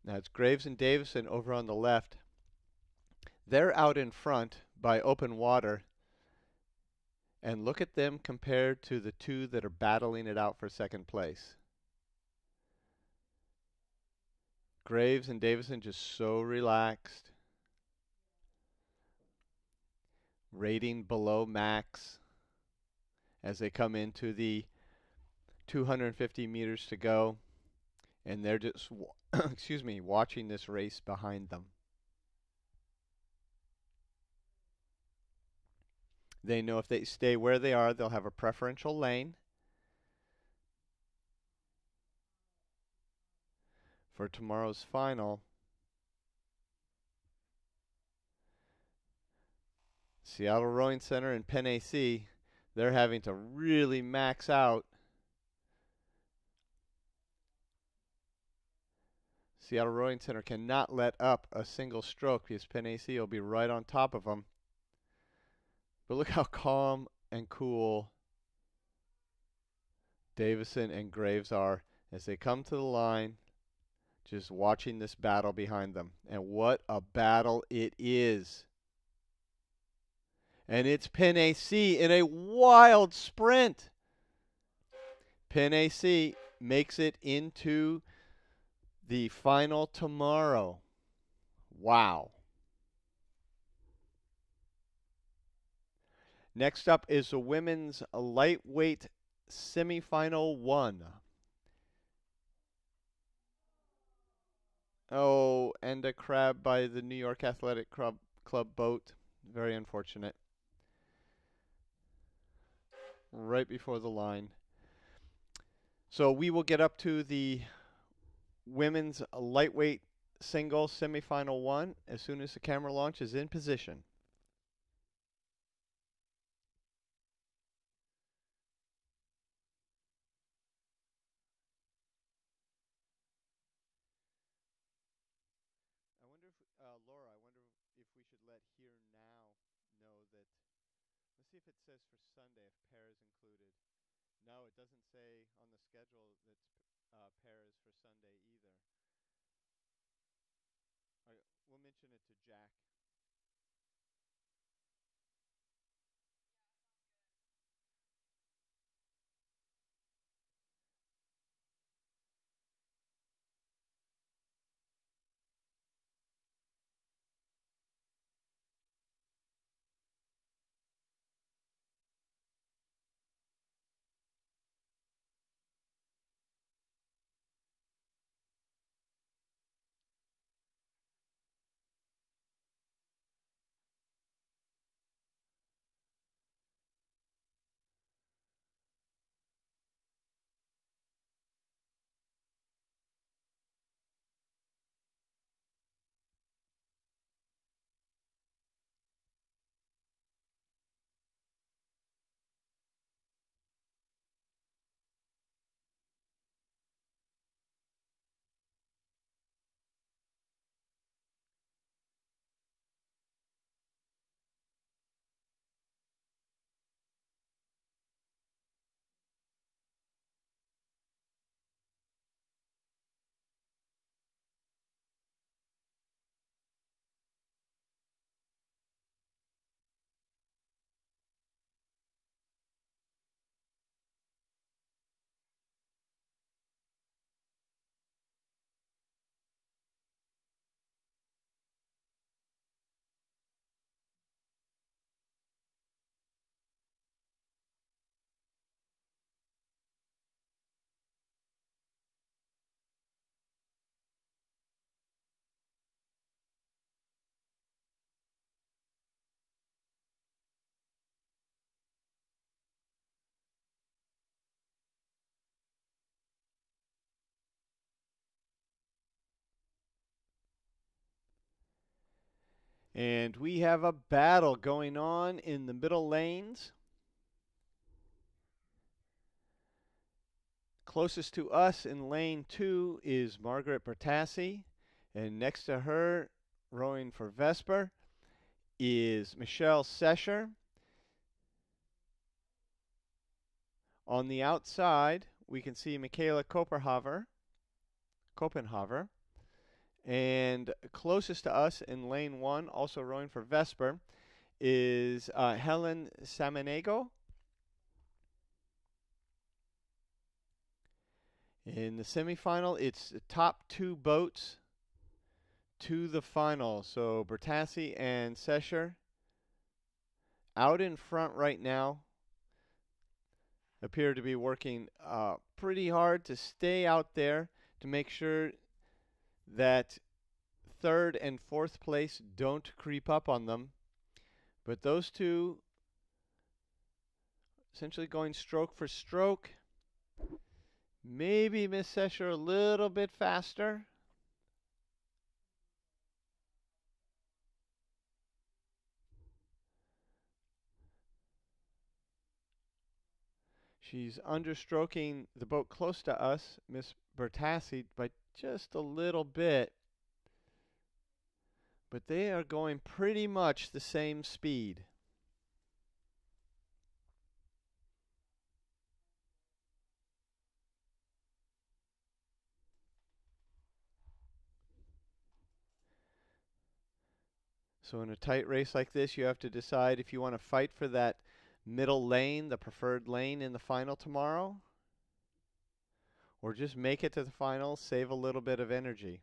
Now it's Graves and Davison over on the left. They're out in front by open water. And look at them compared to the 2 that are battling it out for second place. Graves and Davison just so relaxed. Rating below max as they come into the 250 meters to go. And they're just, watching this race behind them. They know if they stay where they are, they'll have a preferential lane. For tomorrow's final, Seattle Rowing Center and Penn AC, they're having to really max out. Seattle Rowing Center cannot let up a single stroke because Penn AC will be right on top of them. But look how calm and cool Davison and Graves are as they come to the line, just watching this battle behind them. And what a battle it is. And it's Penn AC in a wild sprint. Penn AC makes it into the final tomorrow. Wow. Next up is the women's lightweight semifinal one. Oh, and a crab by the New York Athletic Club boat. Very unfortunate. Right before the line. So we will get up to the women's lightweight single semifinal one as soon as the camera launch is in position. I wonder if, Laura, I wonder if we should let Here Now know that. Let's see if it says for Sunday if pair is included. No, it doesn't say on the schedule that pair is for Sunday either. All right, we'll mention it to Jack. And we have a battle going on in the middle lanes. Closest to us in lane 2 is Margaret Bertassi. And next to her, rowing for Vesper, is Michelle Sescher. On the outside, we can see Michaela Kopenhaver. And closest to us in lane 1, also rowing for Vesper, is Helen Samanego. In the semifinal, it's the top 2 boats to the final. So Bertassi and Sescher out in front right now appear to be working pretty hard to stay out there to make sure that third and fourth place don't creep up on them. But those two essentially going stroke for stroke. Maybe Miss Sescher a little bit faster. She's understroking the boat close to us, Miss Bertassi, by just a little bit. But they are going pretty much the same speed. So in a tight race like this, you have to decide if you want to fight for that middle lane, the preferred lane in the final tomorrow, or just make it to the final, save a little bit of energy.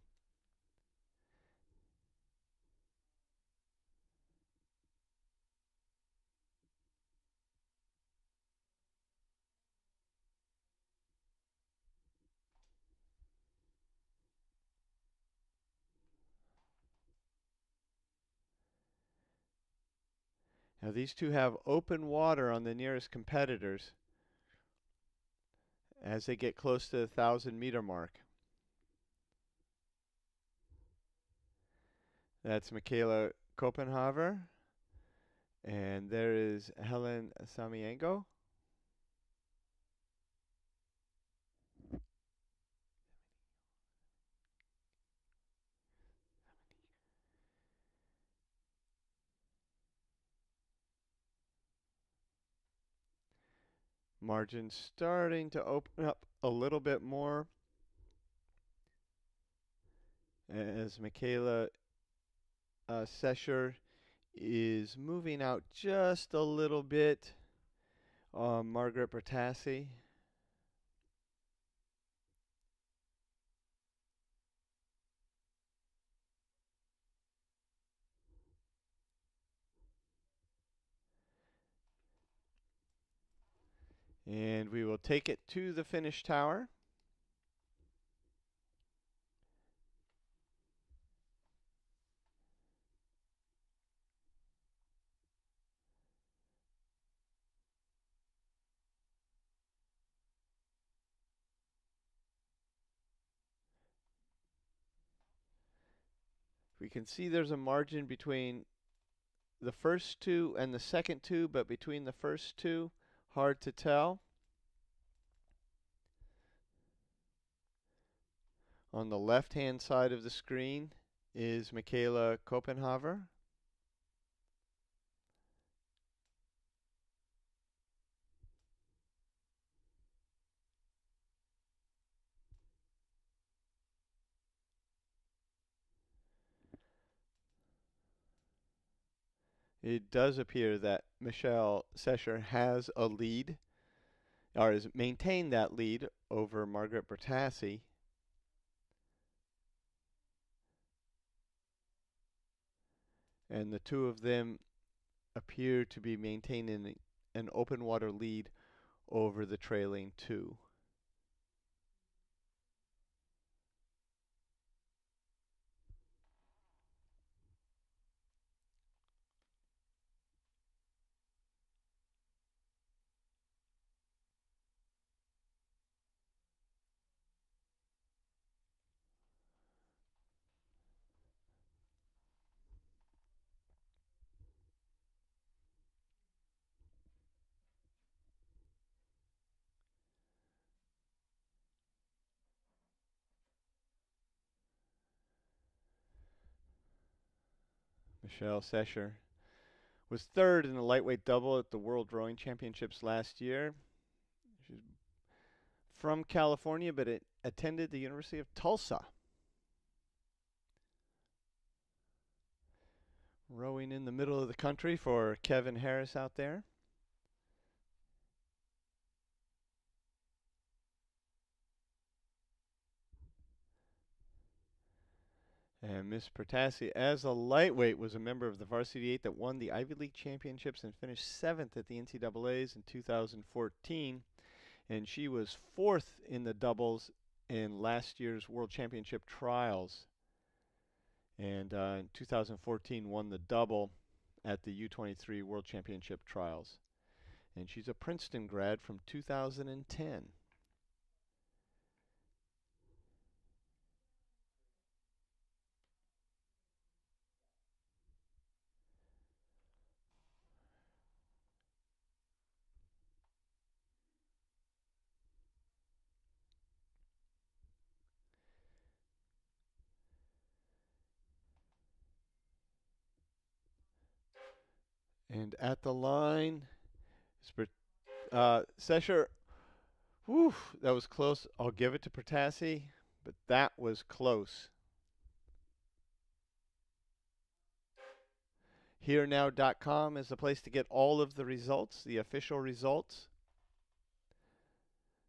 Now these two have open water on the nearest competitors as they get close to the 1,000-meter mark. That's Michaela Kopenhaver. And there is Helen Samiengo. Margin starting to open up a little bit more as Michaela Sescher is moving out just a little bit on Margaret Bertassi. And we will take it to the finish tower. We can see there's a margin between the first two and the second two, but between the first two, hard to tell. On the left-hand side of the screen is Michaela Kopenhaver. It does appear that Michelle Sescher has a lead, or has maintained that lead over Margaret Bertassi. And the two of them appear to be maintaining an open water lead over the trailing two. Michelle Sescher was third in the lightweight double at the World Rowing Championships last year. She's from California, but attended the University of Tulsa. Rowing in the middle of the country for Kevin Harris out there. And Miss Bertassi, as a lightweight, was a member of the varsity 8 that won the Ivy League championships and finished 7th at the NCAAs in 2014. And she was 4th in the doubles in last year's World Championship trials. And in 2014 won the double at the U23 World Championship trials. And she's a Princeton grad from 2010. And at the line, Sescher, whew, that was close. I'll give it to Bertassi, but that was close. HereNow.com is the place to get all of the results, the official results.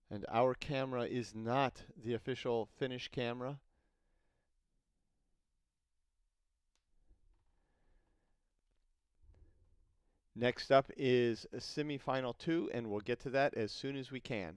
And our camera is not the official finish camera. Next up is semifinal 2, and we'll get to that as soon as we can.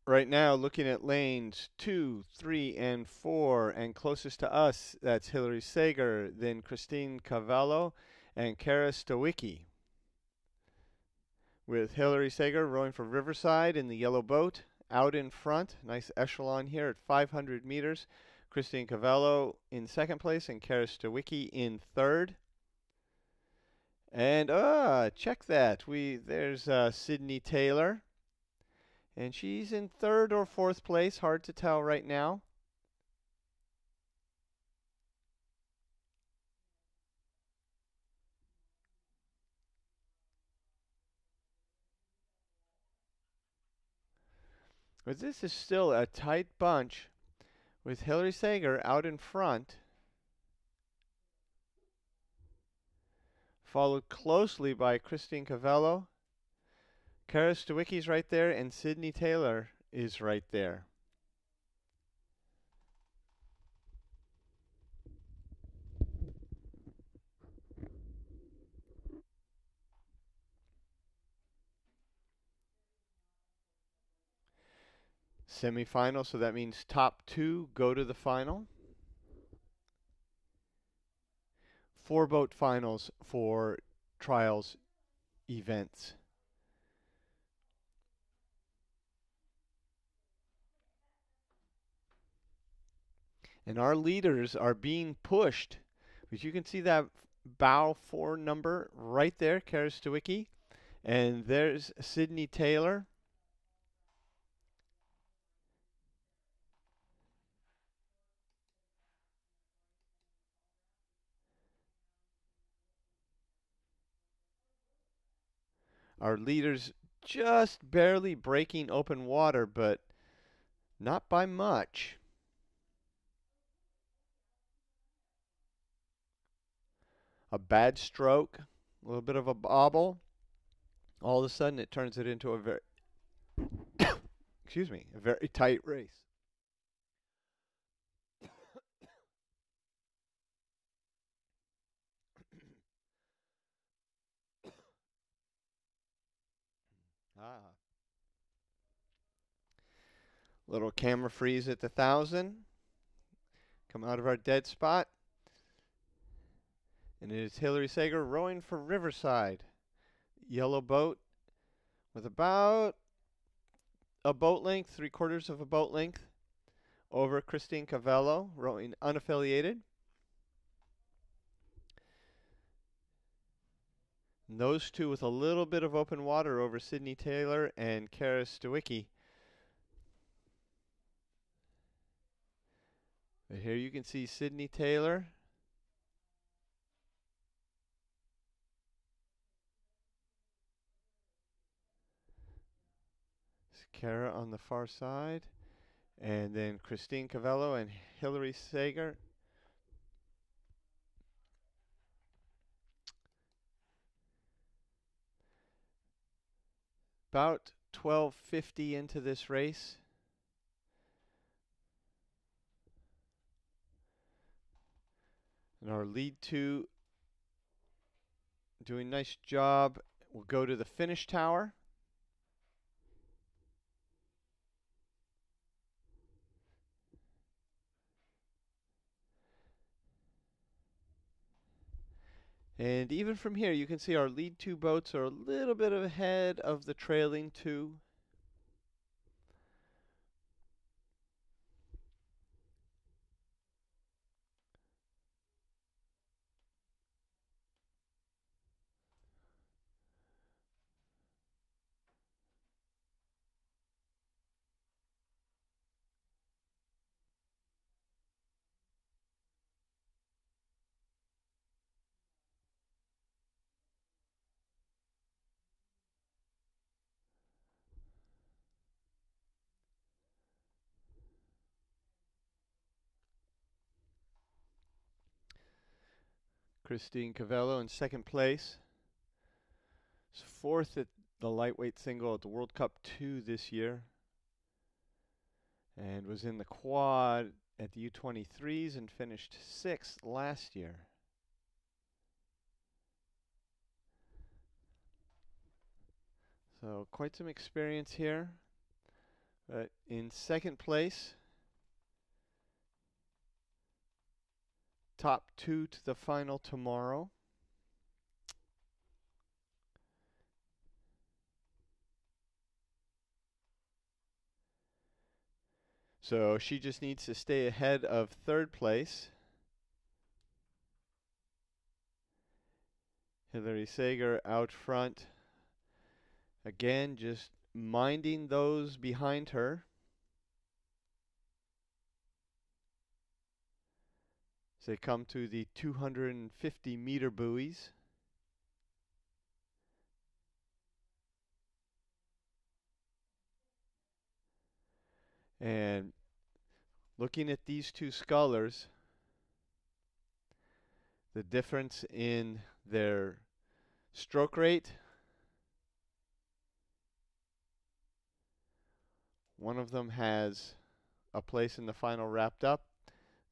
right now looking at lanes 2, 3, and 4, and closest to us, that's Hillary Sager, then Christine Cavallo, and Kara Stowicki. With Hillary Sager rowing for Riverside in the yellow boat, out in front, nice echelon here at 500 meters. Christine Cavallo in second place and Kara Stowicki in third. And check that. There's Sydney Taylor. And she's in third or fourth place, hard to tell right now. But this is still a tight bunch with Hillary Sager out in front, followed closely by Christine Cavallo. Kara Stowicki's right there, and Sydney Taylor is right there. Semifinal, so that means top two go to the final. 4 boat finals for trials events. And our leaders are being pushed. But you can see that bow 4 number right there, Kara Stowicki. And there's Sydney Taylor. Our leaders just barely breaking open water, but not by much. A bad stroke, a little bit of a bobble. All of a sudden, it turns it into a very, excuse me, a very tight race. Ah. Little camera freeze at the 1,000. Come out of our dead spot. And it is Hillary Sager rowing for Riverside. Yellow boat with about a boat length, 3/4 of a boat length over Christine Cavallo, rowing unaffiliated. And those two with a little bit of open water over Sydney Taylor and Kara Stowicki. But here you can see Sydney Taylor. Kara on the far side. And then Christine Cavallo and Hillary Sager. About 12:50 into this race. And our lead two doing a nice job. We'll go to the finish tower. And even from here, you can see our lead 2 boats are a little bit ahead of the trailing 2. Christine Cavallo in second place. Is 4th at the lightweight single at the World Cup 2 this year. And was in the quad at the U23s and finished 6th last year. So quite some experience here. But in second place, top two to the final tomorrow. So she just needs to stay ahead of third place. Hillary Sager out front. Again, just minding those behind her. As they come to the 250-meter buoys. And looking at these two scullers, the difference in their stroke rate. One of them has a place in the final wrapped up.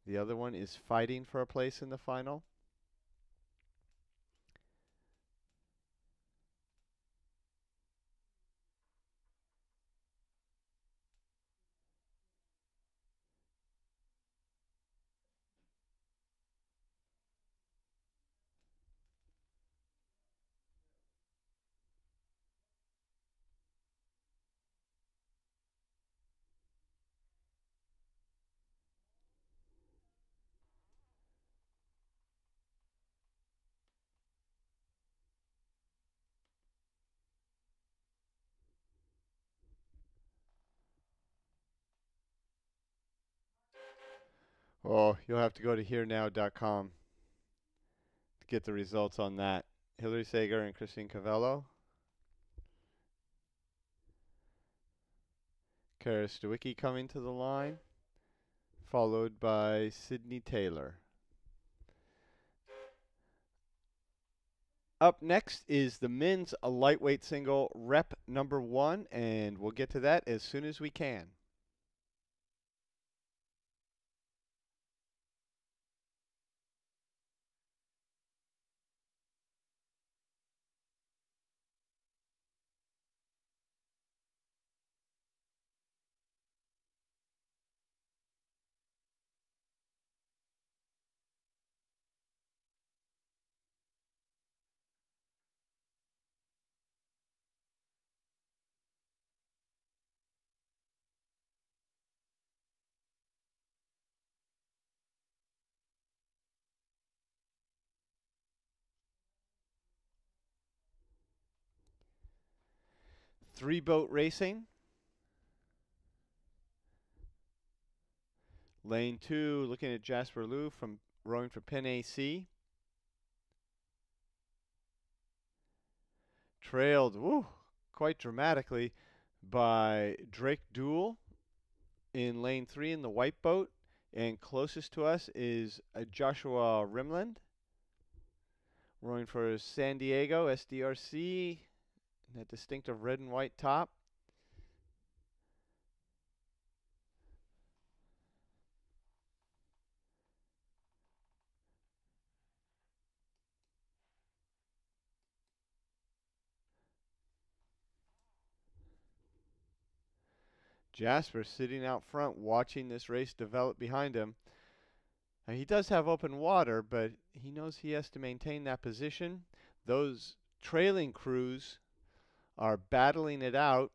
The other one is fighting for a place in the final. Oh, you'll have to go to herenow.com to get the results on that. Hillary Sager and Christine Cavello. Kara Stewicki coming to the line, followed by Sydney Taylor. Up next is the men's lightweight single rep number 1, and we'll get to that as soon as we can. Three boat racing. Lane 2, looking at Jasper Liu from rowing for Penn AC. Trailed, quite dramatically by Drake Duell in lane 3 in the white boat. And closest to us is Joshua Rimland, rowing for San Diego SDRC, that distinctive red and white top. Jasper sitting out front watching this race develop behind him. Now, he does have open water, but he knows he has to maintain that position. Those trailing crews are battling it out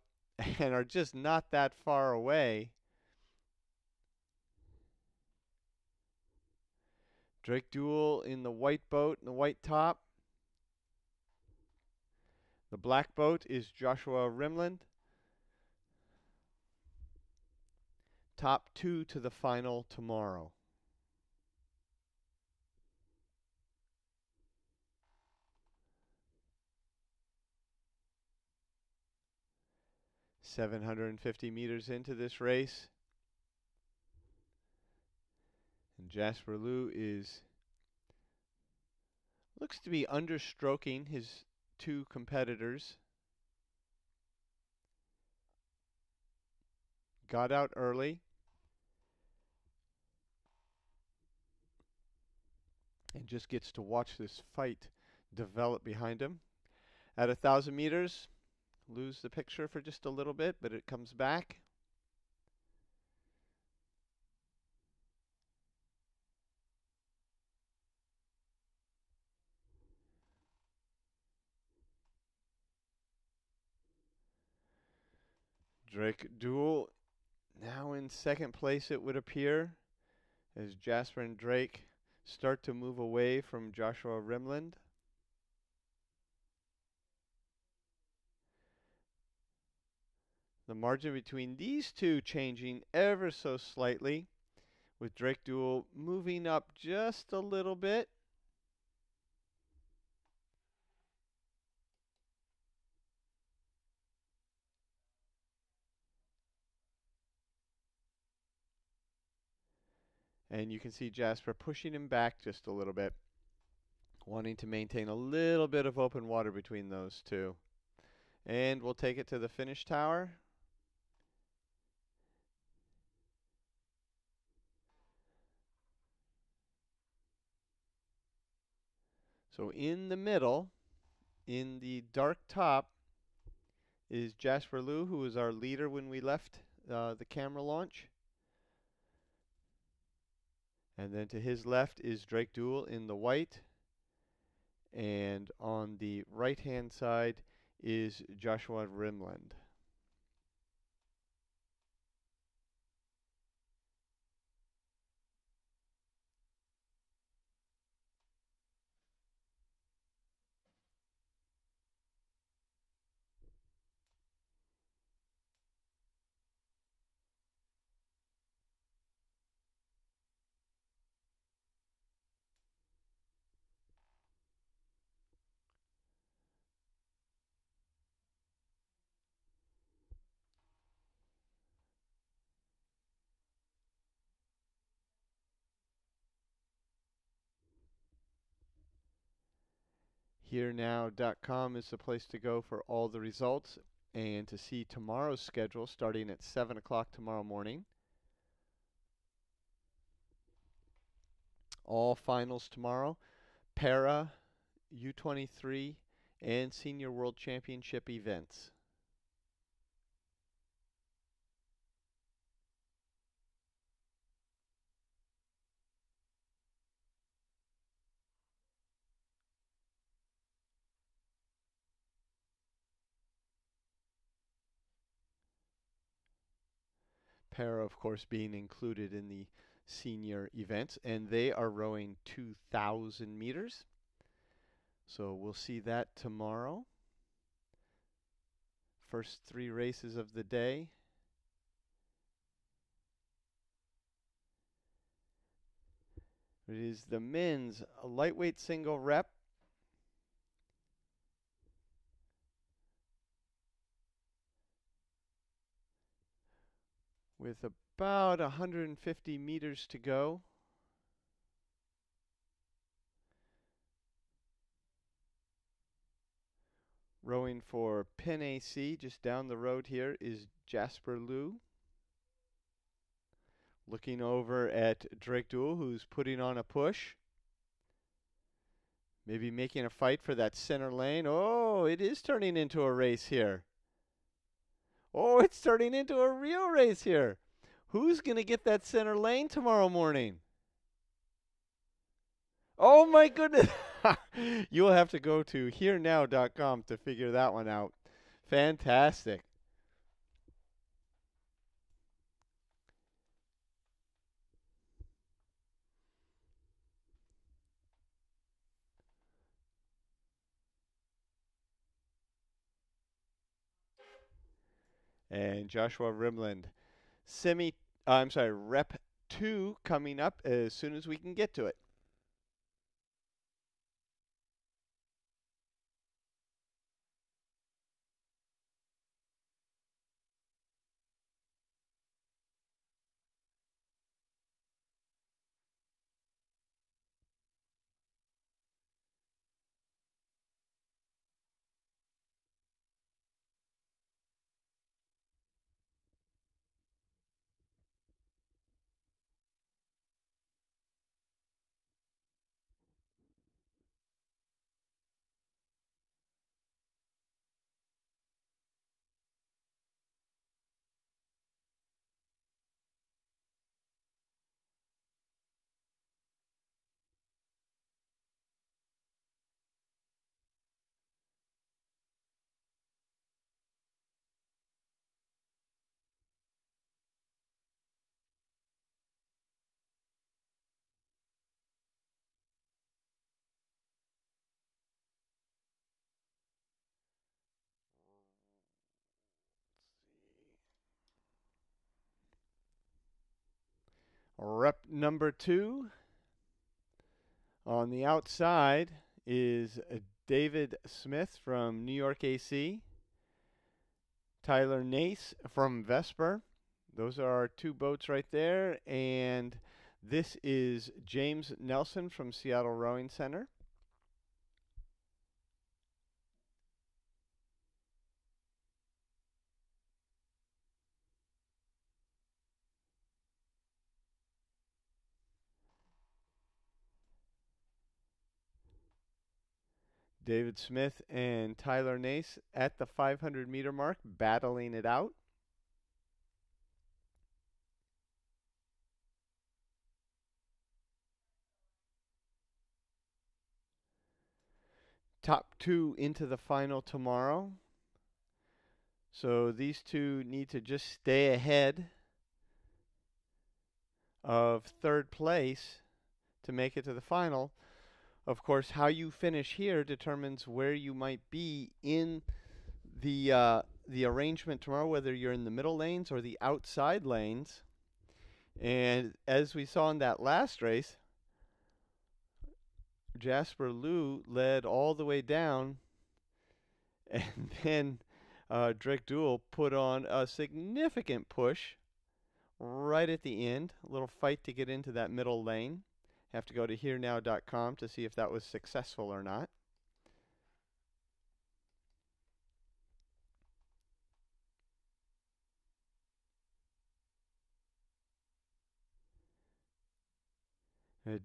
and are just not that far away. Drake Duell in the white boat and the white top. The black boat is Joshua Rimland. Top two to the final tomorrow. $750 into this race. And Jasper Liu looks to be understroking his two competitors. Got out early. And just gets to watch this fight develop behind him. At 1,000 meters, lose the picture for just a little bit, but it comes back. Drake Duel now in second place, it would appear, as Jasper and Drake start to move away from Joshua Rimland. The margin between these two changing ever so slightly, with Drake Duel moving up just a little bit. And you can see Jasper pushing him back just a little bit, wanting to maintain a little bit of open water between those two. And we'll take it to the finish tower. So in the middle, in the dark top, is Jasper Liu, who was our leader when we left the camera launch. And then to his left is Drake Duel in the white. And on the right-hand side is Joshua Rimland. HereNow.com is the place to go for all the results and to see tomorrow's schedule starting at 7 o'clock tomorrow morning. All finals tomorrow, para, U23, and Senior World Championship events. Para, of course, being included in the senior events, and they are rowing 2,000 meters. So we'll see that tomorrow. First three races of the day. It is the men's lightweight single rep. With about 150 meters to go. Rowing for Penn AC, just down the road here, is Jasper Liu. Looking over at Drake Duel, who's putting on a push. Maybe making a fight for that center lane. Oh, it is turning into a race here. Oh, it's turning into a real race here. Who's going to get that center lane tomorrow morning? Oh my goodness. You'll have to go to herenow.com to figure that one out. Fantastic. And Joshua Rimland, Rep 2 coming up as soon as we can get to it. Rep number 2 on the outside is David Smith from New York AC, Tyler Nace from Vesper. Those are our 2 boats right there. And this is James Nelson from Seattle Rowing Center. David Smith and Tyler Nace at the 500-meter mark, battling it out. Top 2 into the final tomorrow. So these 2 need to just stay ahead of 3rd place to make it to the final. Of course, how you finish here determines where you might be in the arrangement tomorrow, whether you're in the middle lanes or the outside lanes. And as we saw in that last race, Jasper Liu led all the way down, and then Drake Duell put on a significant push right at the end. A little fight to get into that middle lane. Have to go to herenow.com to see if that was successful or not.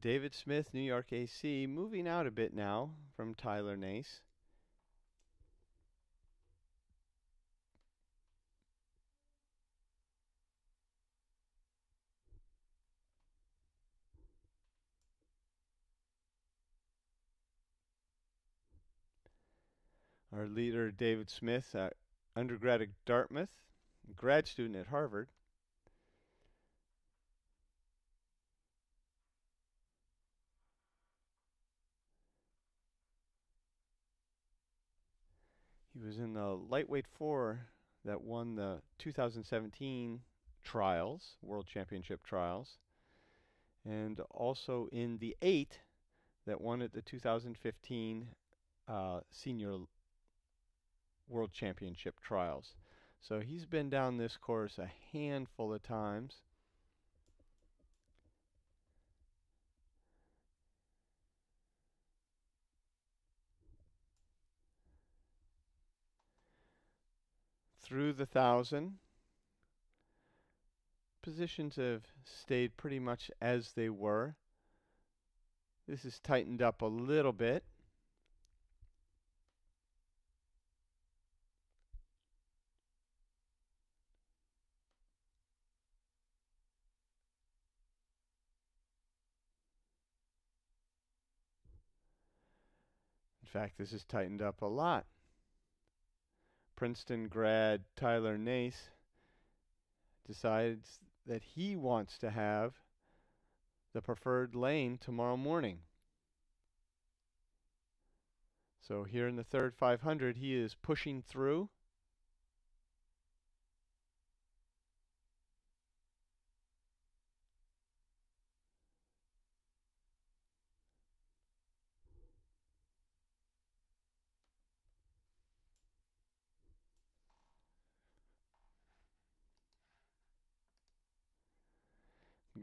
David Smith, New York AC, moving out a bit now from Tyler Nace. Our leader, David Smith, undergrad at Dartmouth, grad student at Harvard. He was in the lightweight 4 that won the 2017 trials, World Championship trials, and also in the 8 that won at the 2015 Senior World Championship trials. So he's been down this course a handful of times. Through the 1,000, positions have stayed pretty much as they were. This is tightened up a little bit. In fact, this is tightened up a lot. Princeton grad Tyler Nace decides that he wants to have the preferred lane tomorrow morning. So here in the third 500, he is pushing through.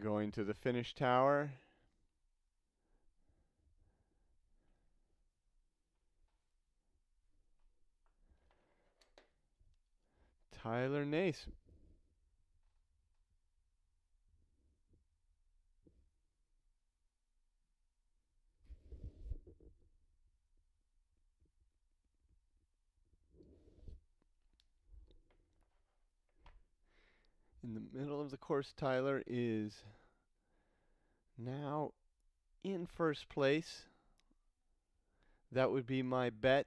Going to the finish tower. Tyler Nace. In the middle of the course, Tyler is now in first place. That would be my bet.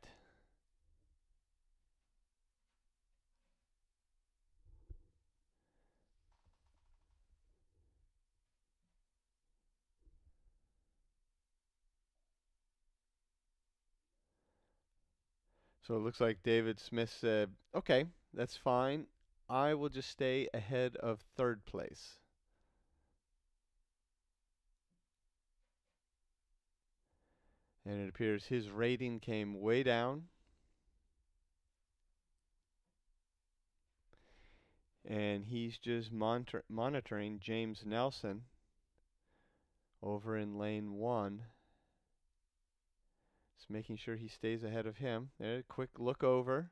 So it looks like David Smith said, okay, that's fine. I will just stay ahead of third place. And it appears his rating came way down. And he's just monitoring James Nelson over in lane 1. Just making sure he stays ahead of him. There, quick look over.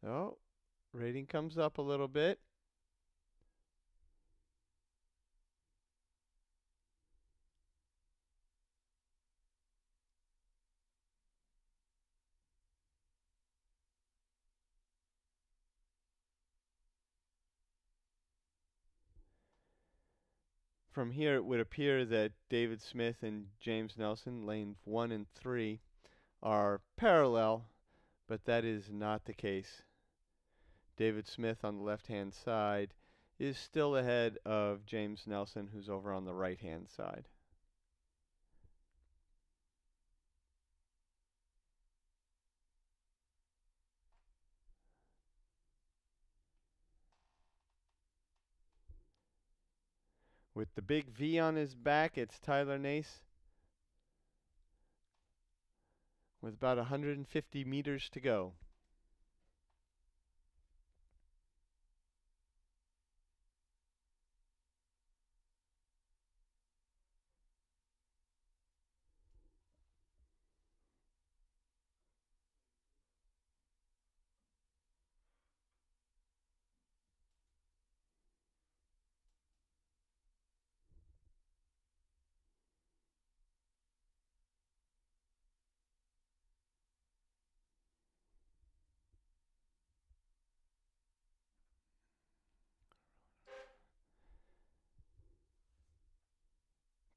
Oh, rating comes up a little bit. From here, it would appear that David Smith and James Nelson, lane 1 and 3, are parallel, but that is not the case. David Smith on the left-hand side is still ahead of James Nelson, who's over on the right-hand side. With the big V on his back, it's Tyler Nace with about 150 meters to go.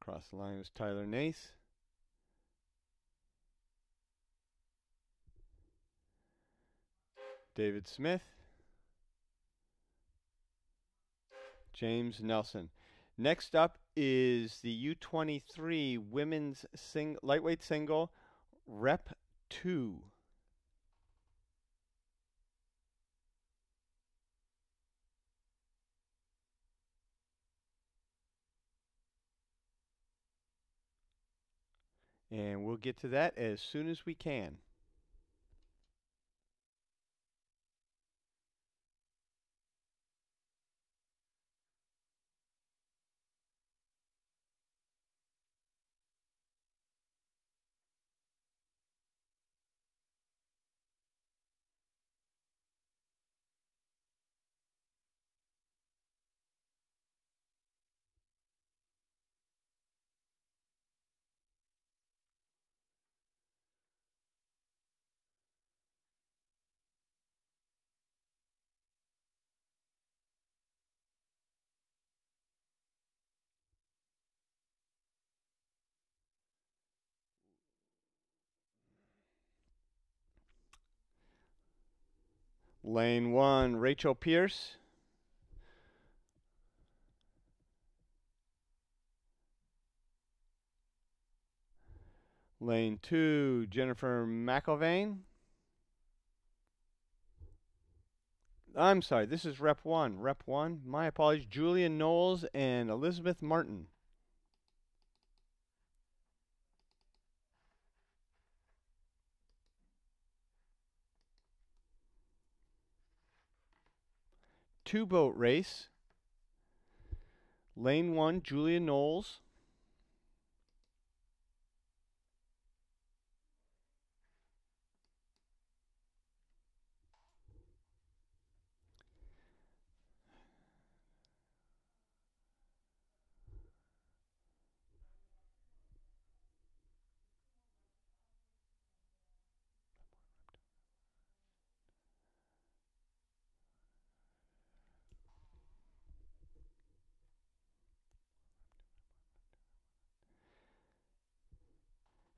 Across the line was Tyler Nace. David Smith. James Nelson. Next up is the U23 women's lightweight single, Rep 2. And we'll get to that as soon as we can. Lane 1, Rachel Pierce. Lane 2, Jennifer McIlvain. I'm sorry, this is Rep 1. Rep 1, my apologies, Julian Knowles and Elizabeth Martin. Two-boat race. Lane 1, Julian Knowles.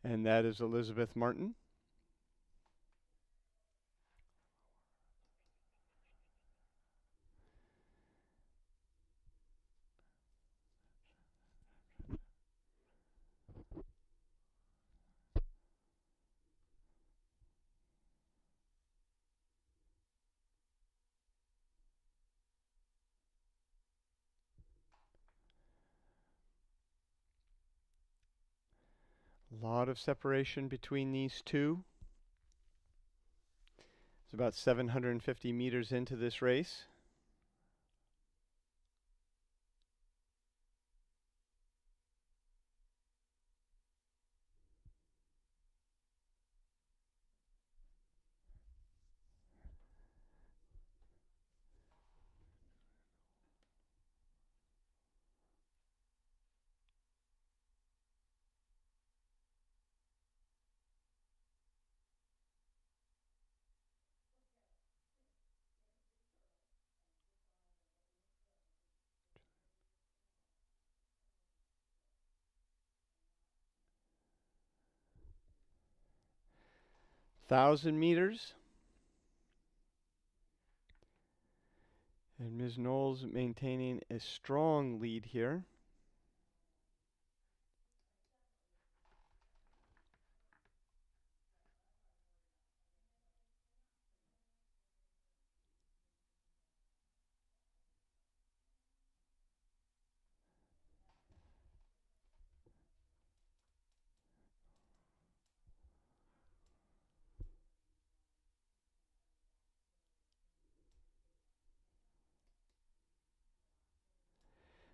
And that is Elizabeth Martin. A lot of separation between these two. It's about 750 meters into this race. Thousand meters. And Ms. Knowles maintaining a strong lead here.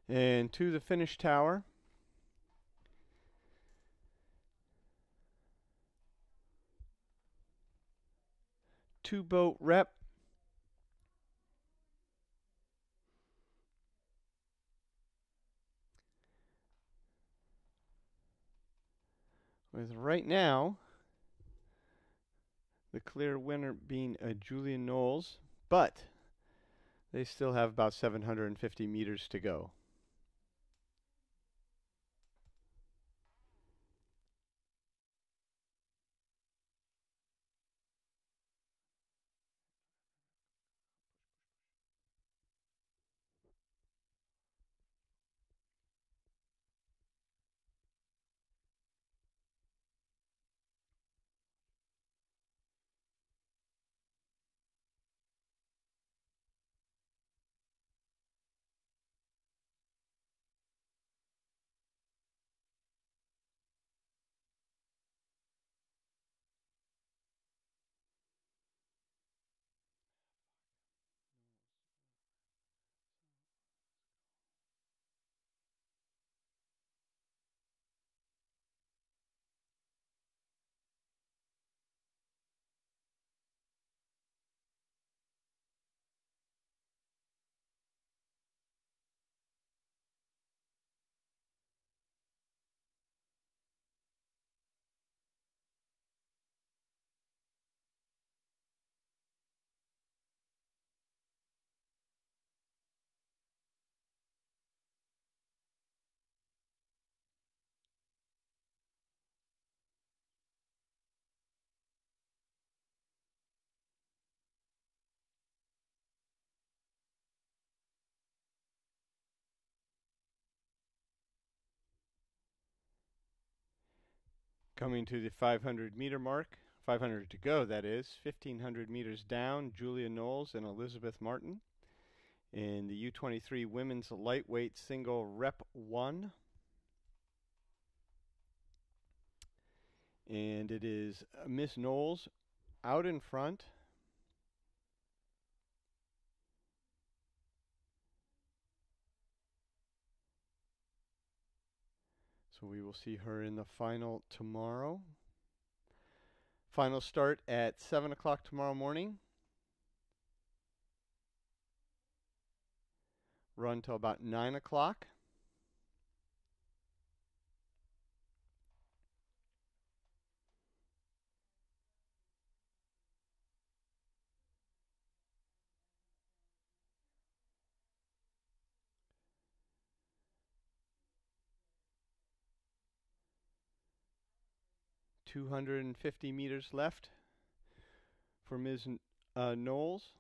And to the finish tower. Two boat rep. With right now the clear winner being Julia Knowles, but they still have about 750 meters to go. Coming to the 500 meter mark, 500 to go that is, 1500 meters down, Julia Knowles and Elizabeth Martin. In the U23 women's lightweight single rep 1. And it is Miss Knowles out in front. So we will see her in the final tomorrow. Final start at 7 o'clock tomorrow morning. Run till about 9 o'clock. $250 meters left for Ms. Knowles.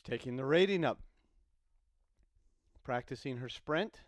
She's taking the rating up, practicing her sprint.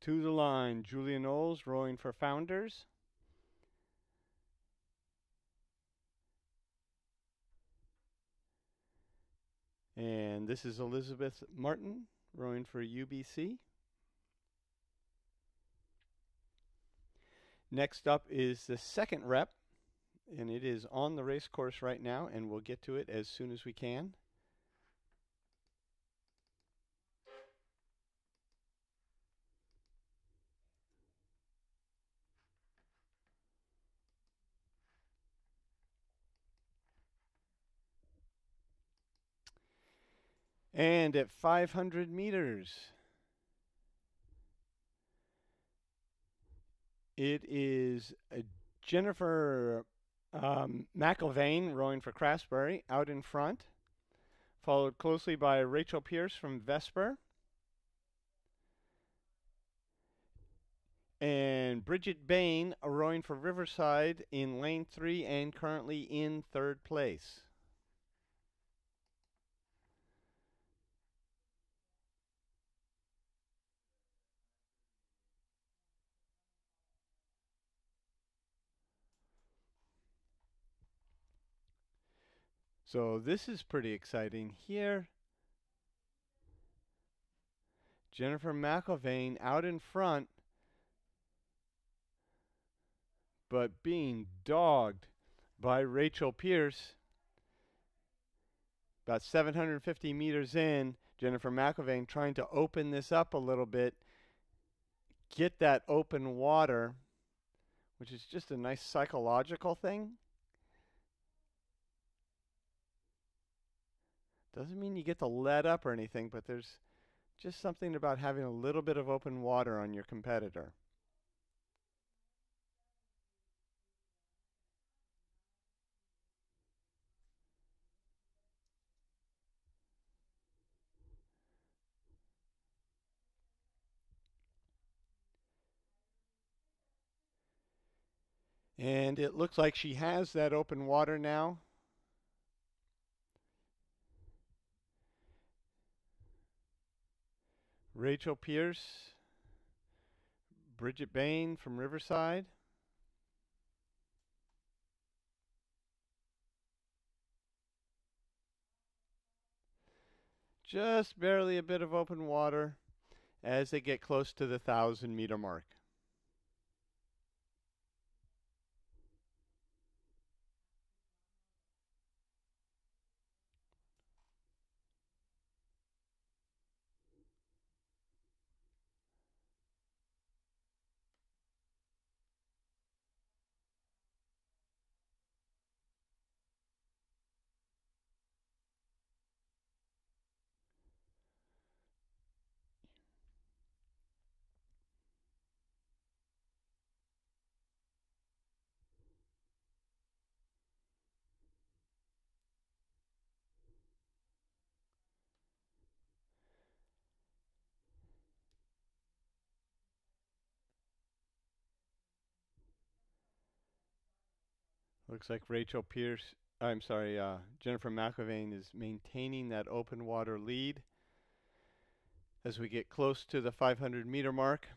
To the line, Julia Knowles rowing for Founders. And this is Elizabeth Martin rowing for UBC. Next up is the second rep, and it is on the race course right now, and we'll get to it as soon as we can. And at 500 meters, it is Jennifer McIlvaine rowing for Craftsbury out in front, followed closely by Rachel Pierce from Vesper. And Bridget Bain rowing for Riverside in lane 3 and currently in third place. So this is pretty exciting here. Jennifer McIlvaine out in front, but being dogged by Rachel Pierce. About 750 meters in, Jennifer McIlvaine trying to open this up a little bit, get that open water, which is just a nice psychological thing. Doesn't mean you get to let up or anything, but there's just something about having a little bit of open water on your competitor. And it looks like she has that open water now. Rachel Pierce, Bridget Bain from Riverside. Just barely a bit of open water as they get close to the 1,000-meter mark. Looks like Jennifer McIlvaine is maintaining that open water lead. As we get close to the 500-meter mark,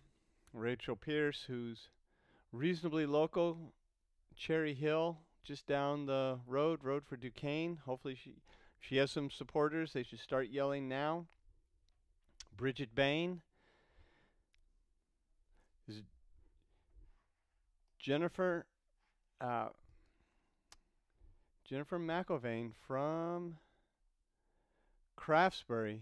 Rachel Pierce, who's reasonably local, Cherry Hill, just down the road for Duquesne. Hopefully she has some supporters. They should start yelling now. Bridget Bain is Jennifer McIlvaine from Craftsbury.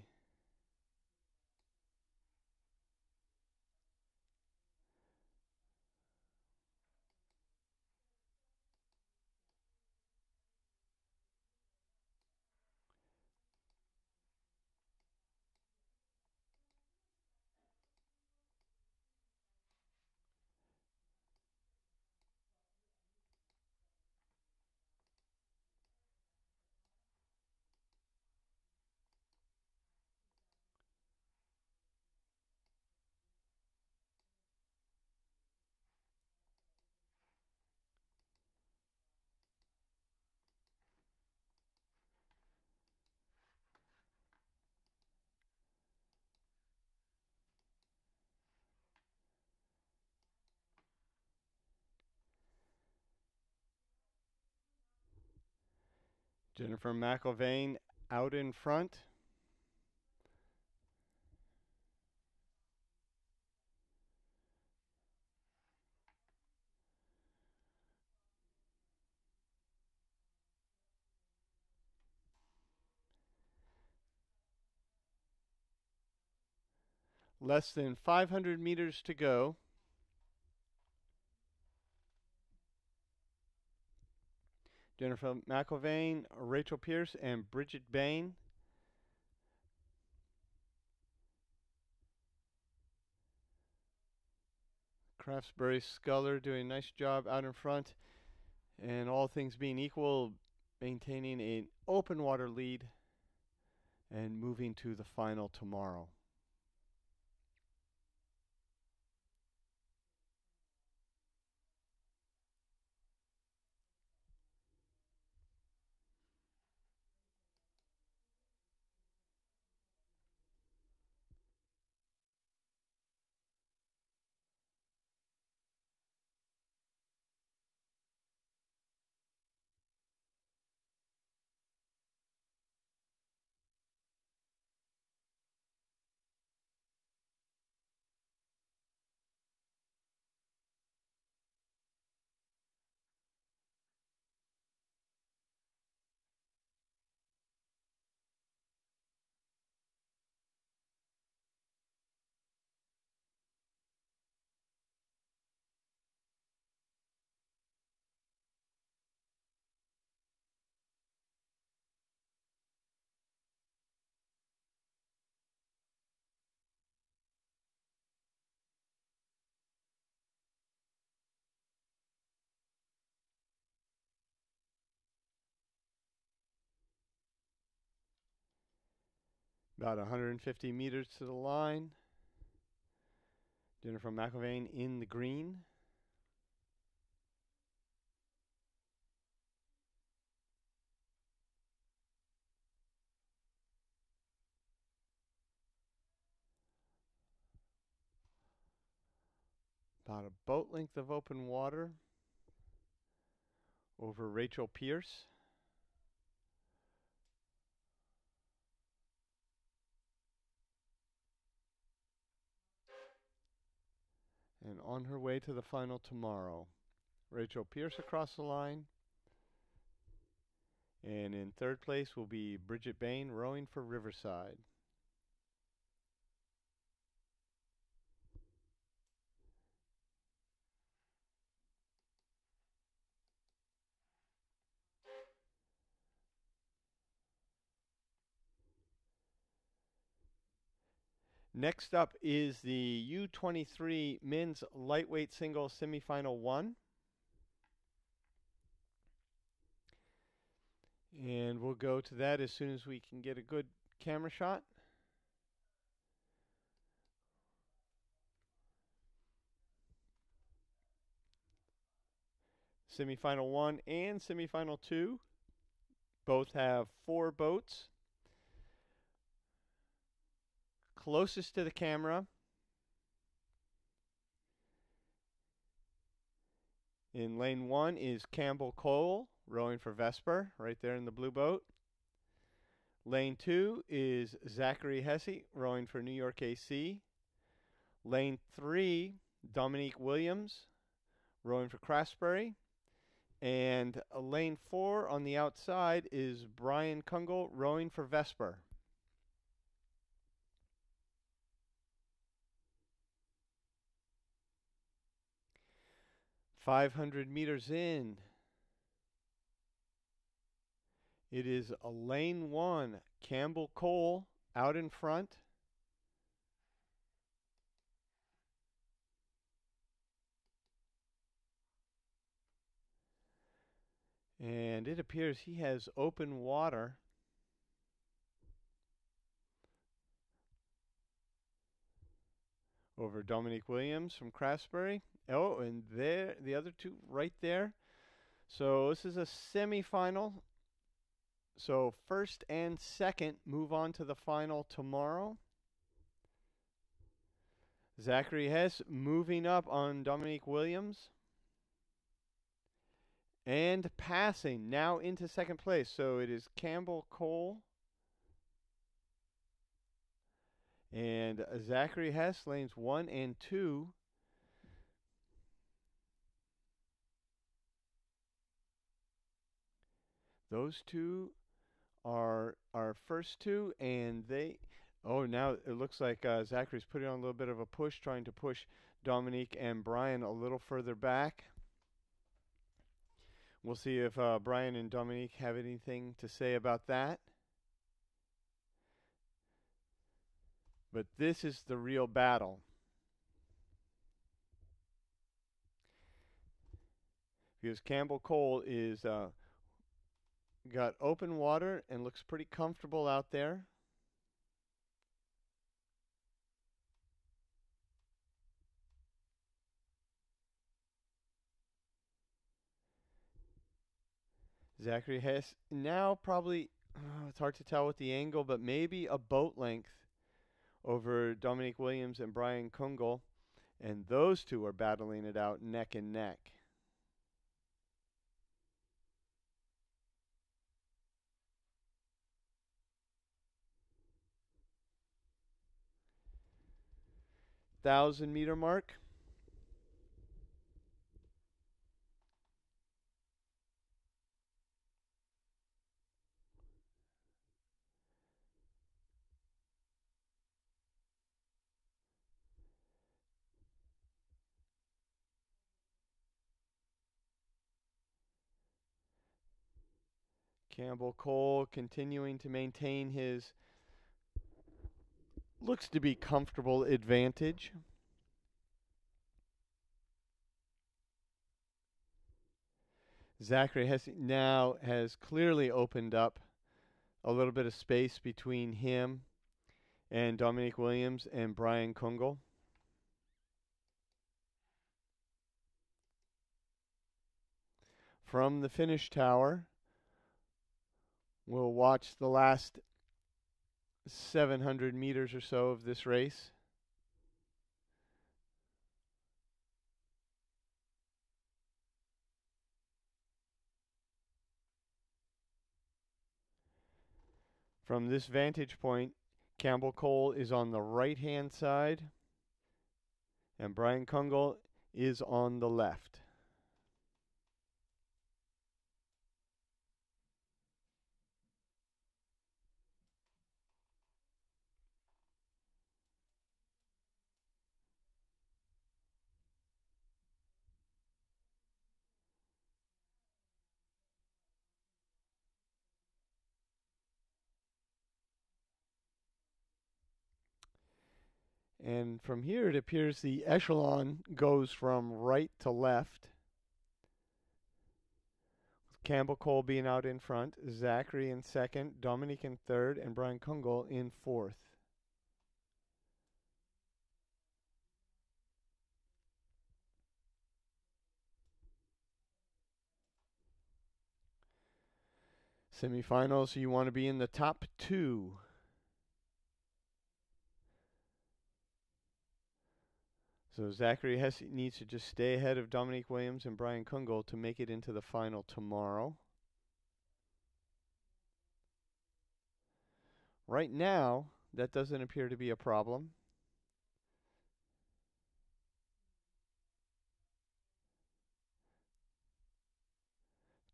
Jennifer McIlvaine out in front. Less than 500 meters to go. Jennifer McIlvaine, Rachel Pierce, and Bridget Bain. Craftsbury Sculler doing a nice job out in front. And all things being equal, maintaining an open water lead and moving to the final tomorrow. About 150 meters to the line. Jennifer McIlvaine in the green. About a boat length of open water over Rachel Pierce. And on her way to the final tomorrow. Rachel Pierce across the line. And in third place will be Bridget Bain rowing for Riverside. Next up is the U23 men's lightweight singles semifinal 1. And we'll go to that as soon as we can get a good camera shot. Semifinal 1 and semifinal 2 both have 4 boats. Closest to the camera in lane 1 is Campbell Cole rowing for Vesper, right there in the blue boat. Lane 2 is Zachary Hesse rowing for New York AC. Lane 3, Dominique Williams rowing for Craftsbury. And lane 4 on the outside is Brian Kungle rowing for Vesper. 500 meters in. It is a lane 1, Campbell Cole out in front. And it appears he has open water. Over Dominique Williams from Craftsbury. Oh, and there, the other two right there. So this is a semifinal. So first and second move on to the final tomorrow. Zachary Hess moving up on Dominique Williams. And passing now into second place. So it is Campbell Cole and Zachary Hess, lanes 1 and 2. Those two are our first two, and they. Oh, now it looks like Zachary's putting on a little bit of a push, trying to push Dominique and Brian a little further back. We'll see if Brian and Dominique have anything to say about that. But this is the real battle. Because Campbell Cole is got open water and looks pretty comfortable out there. Zachary Hess now probably, it's hard to tell with the angle, but maybe a boat length over Dominique Williams and Brian Kungle. And those two are battling it out neck and neck. Thousand-meter mark. Campbell Cole continuing to maintain his looks to be comfortable advantage. Zachary now has clearly opened up a little bit of space between him and Dominique Williams and Brian Kungle. From the finish tower, we'll watch the last 700 meters or so of this race. From this vantage point, Campbell Cole is on the right-hand side, and Brian Kungle is on the left. And from here, it appears the echelon goes from right to left. Campbell Cole being out in front, Zachary in second, Dominique in third, and Brian Kungle in fourth. Semifinals, you want to be in the top two. So Zachary Hess needs to just stay ahead of Dominique Williams and Brian Kungle to make it into the final tomorrow. Right now, that doesn't appear to be a problem.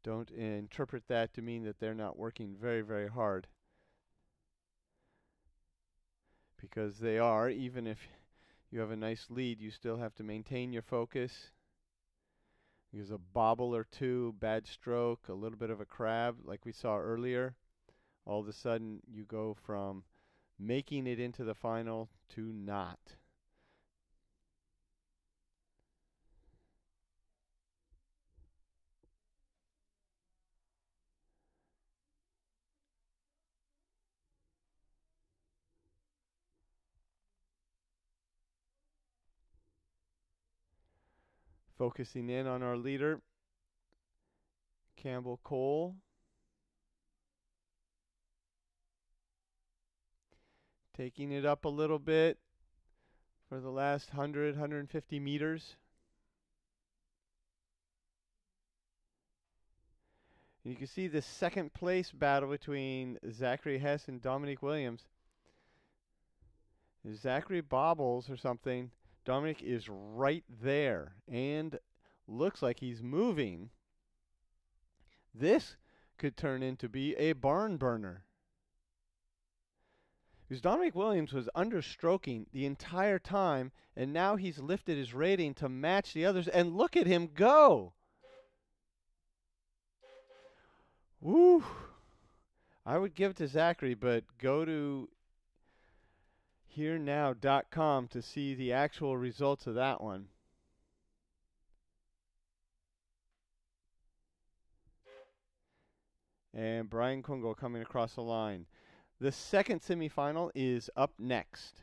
Don't interpret that to mean that they're not working very, very hard. Because they are, even if you have a nice lead, you still have to maintain your focus. There's a bobble or two, bad stroke, a little bit of a crab like we saw earlier. All of a sudden you go from making it into the final to not. Focusing in on our leader, Campbell Cole. Taking it up a little bit for the last 100, 150 meters. And you can see the second place battle between Zachary Hess and Dominic Williams. Zachary bobbles or something. Dominic is right there and looks like he's moving. This could turn into be a barn burner. Because Dominic Williams was understroking the entire time, and now he's lifted his rating to match the others, and look at him go! Woo! I would give it to Zachary, but go to herenow.com to see the actual results of that one. And Brian Kungo coming across the line. The second semifinal is up next.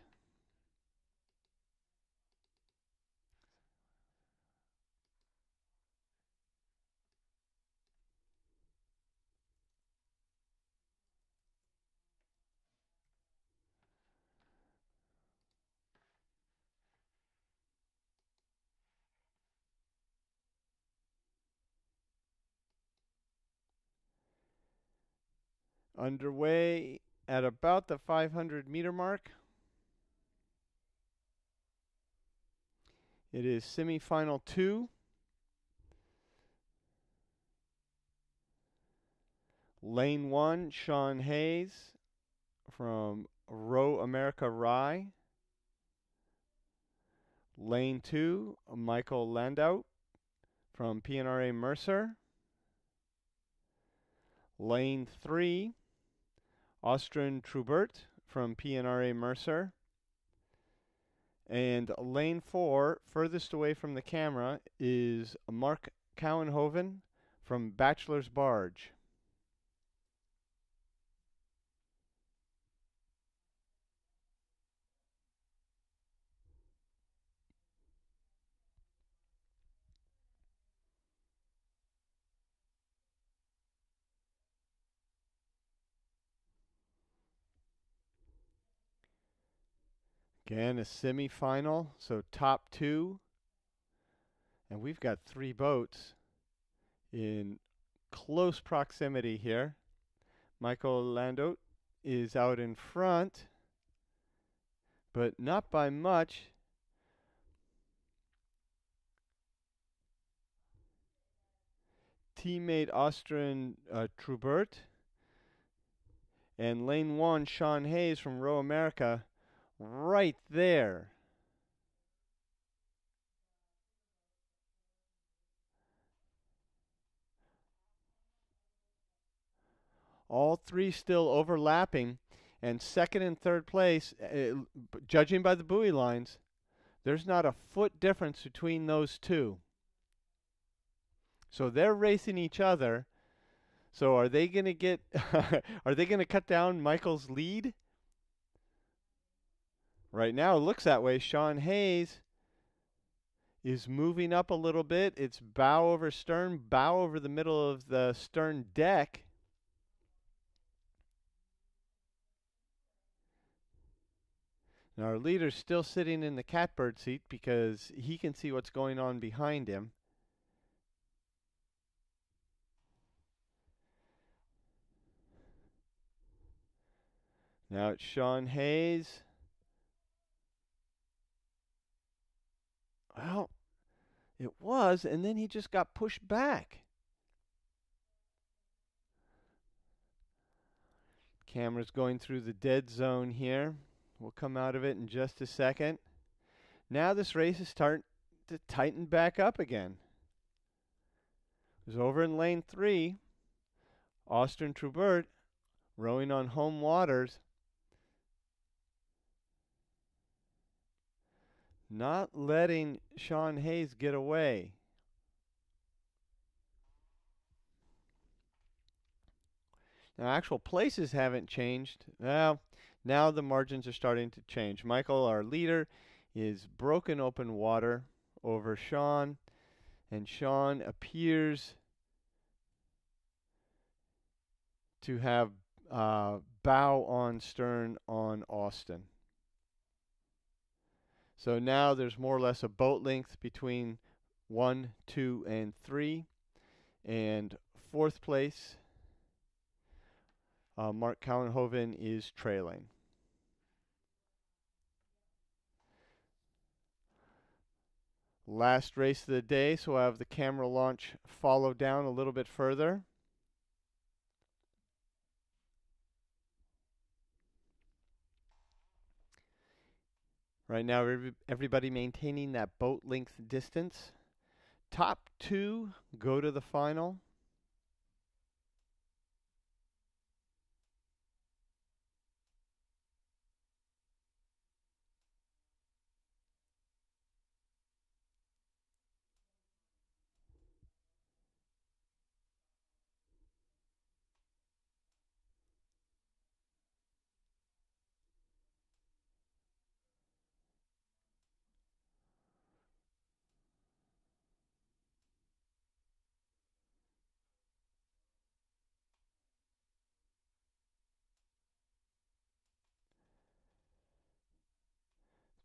Underway at about the 500-meter mark. It is semifinal 2. Lane 1, Sean Hayes from Row America Rye. Lane 2, Michael Landau from PNRA Mercer. Lane 3, Austrian Trubert from PNRA Mercer. And lane 4, furthest away from the camera, is Mark Cowenhoven from Bachelor's Barge. Again, a semifinal, so top 2. And we've got 3 boats in close proximity here. Michael Landau is out in front, but not by much. Teammate Austrian Trubert. And lane 1, Sean Hayes from Row America, right there. All 3 still overlapping, and second and third place, judging by the buoy lines, there's not a foot difference between those 2. So they're racing each other. So are they going to get are they going to cut down Michael's lead? Right now it looks that way. Sean Hayes is moving up a little bit. It's bow over stern, bow over the middle of the stern deck. Now our leader's still sitting in the catbird seat because he can see what's going on behind him. Now it's Sean Hayes. Well, it was, and then he just got pushed back. Camera's going through the dead zone here. We'll come out of it in just a second. Now this race is starting to tighten back up again. It was over in lane 3. Austrian Trubert rowing on home waters. Not letting Sean Hayes get away. Now actual places haven't changed. Well, now the margins are starting to change. Michael, our leader, is broken open water over Sean, and Sean appears to have bow on stern on Austin. So now there's more or less a boat length between 1, 2, and 3. And fourth place. Mark Cowenhoven is trailing. Last race of the day, so I have the camera launch follow down a little bit further. Right now, everybody maintaining that boat length distance. Top two go to the final.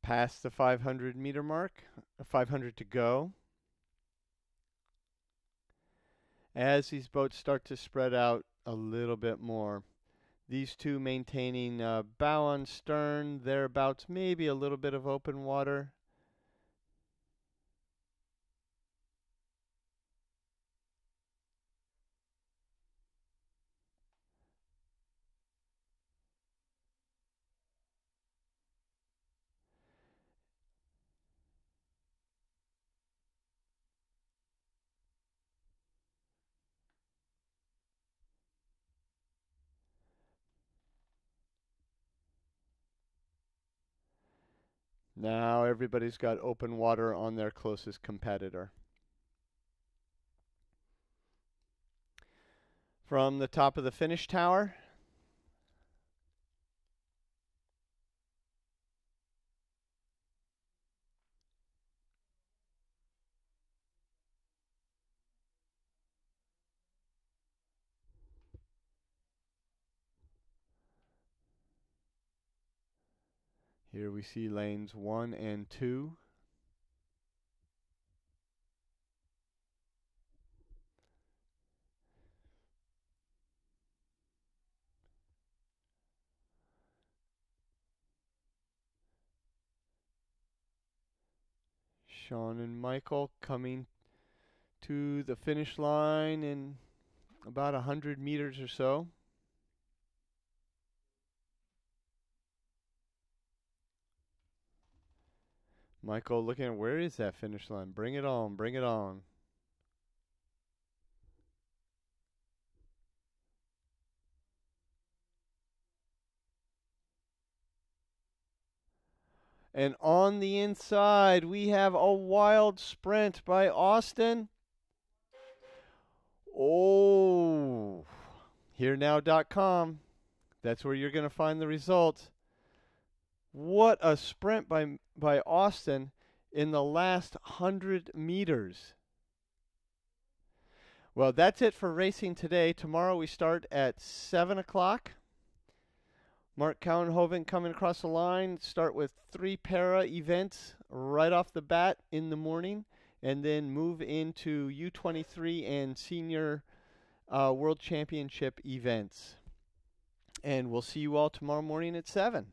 Past the 500 meter mark, 500 to go. As these boats start to spread out a little bit more. These two maintaining bow on stern, thereabouts, maybe a little bit of open water. Now everybody's got open water on their closest competitor. From the top of the finish tower, here we see lanes 1 and 2. Sean and Michael coming to the finish line in about 100 meters or so. Michael looking at where is that finish line? Bring it on, bring it on. And on the inside, we have a wild sprint by Austin. Oh, herenow.com. That's where you're going to find the results. What a sprint by Austin in the last 100 meters. Well, that's it for racing today. Tomorrow we start at 7 o'clock. Mark Cowenhoven coming across the line. Start with 3 para events right off the bat in the morning, and then move into U23 and senior World Championship events. And we'll see you all tomorrow morning at 7.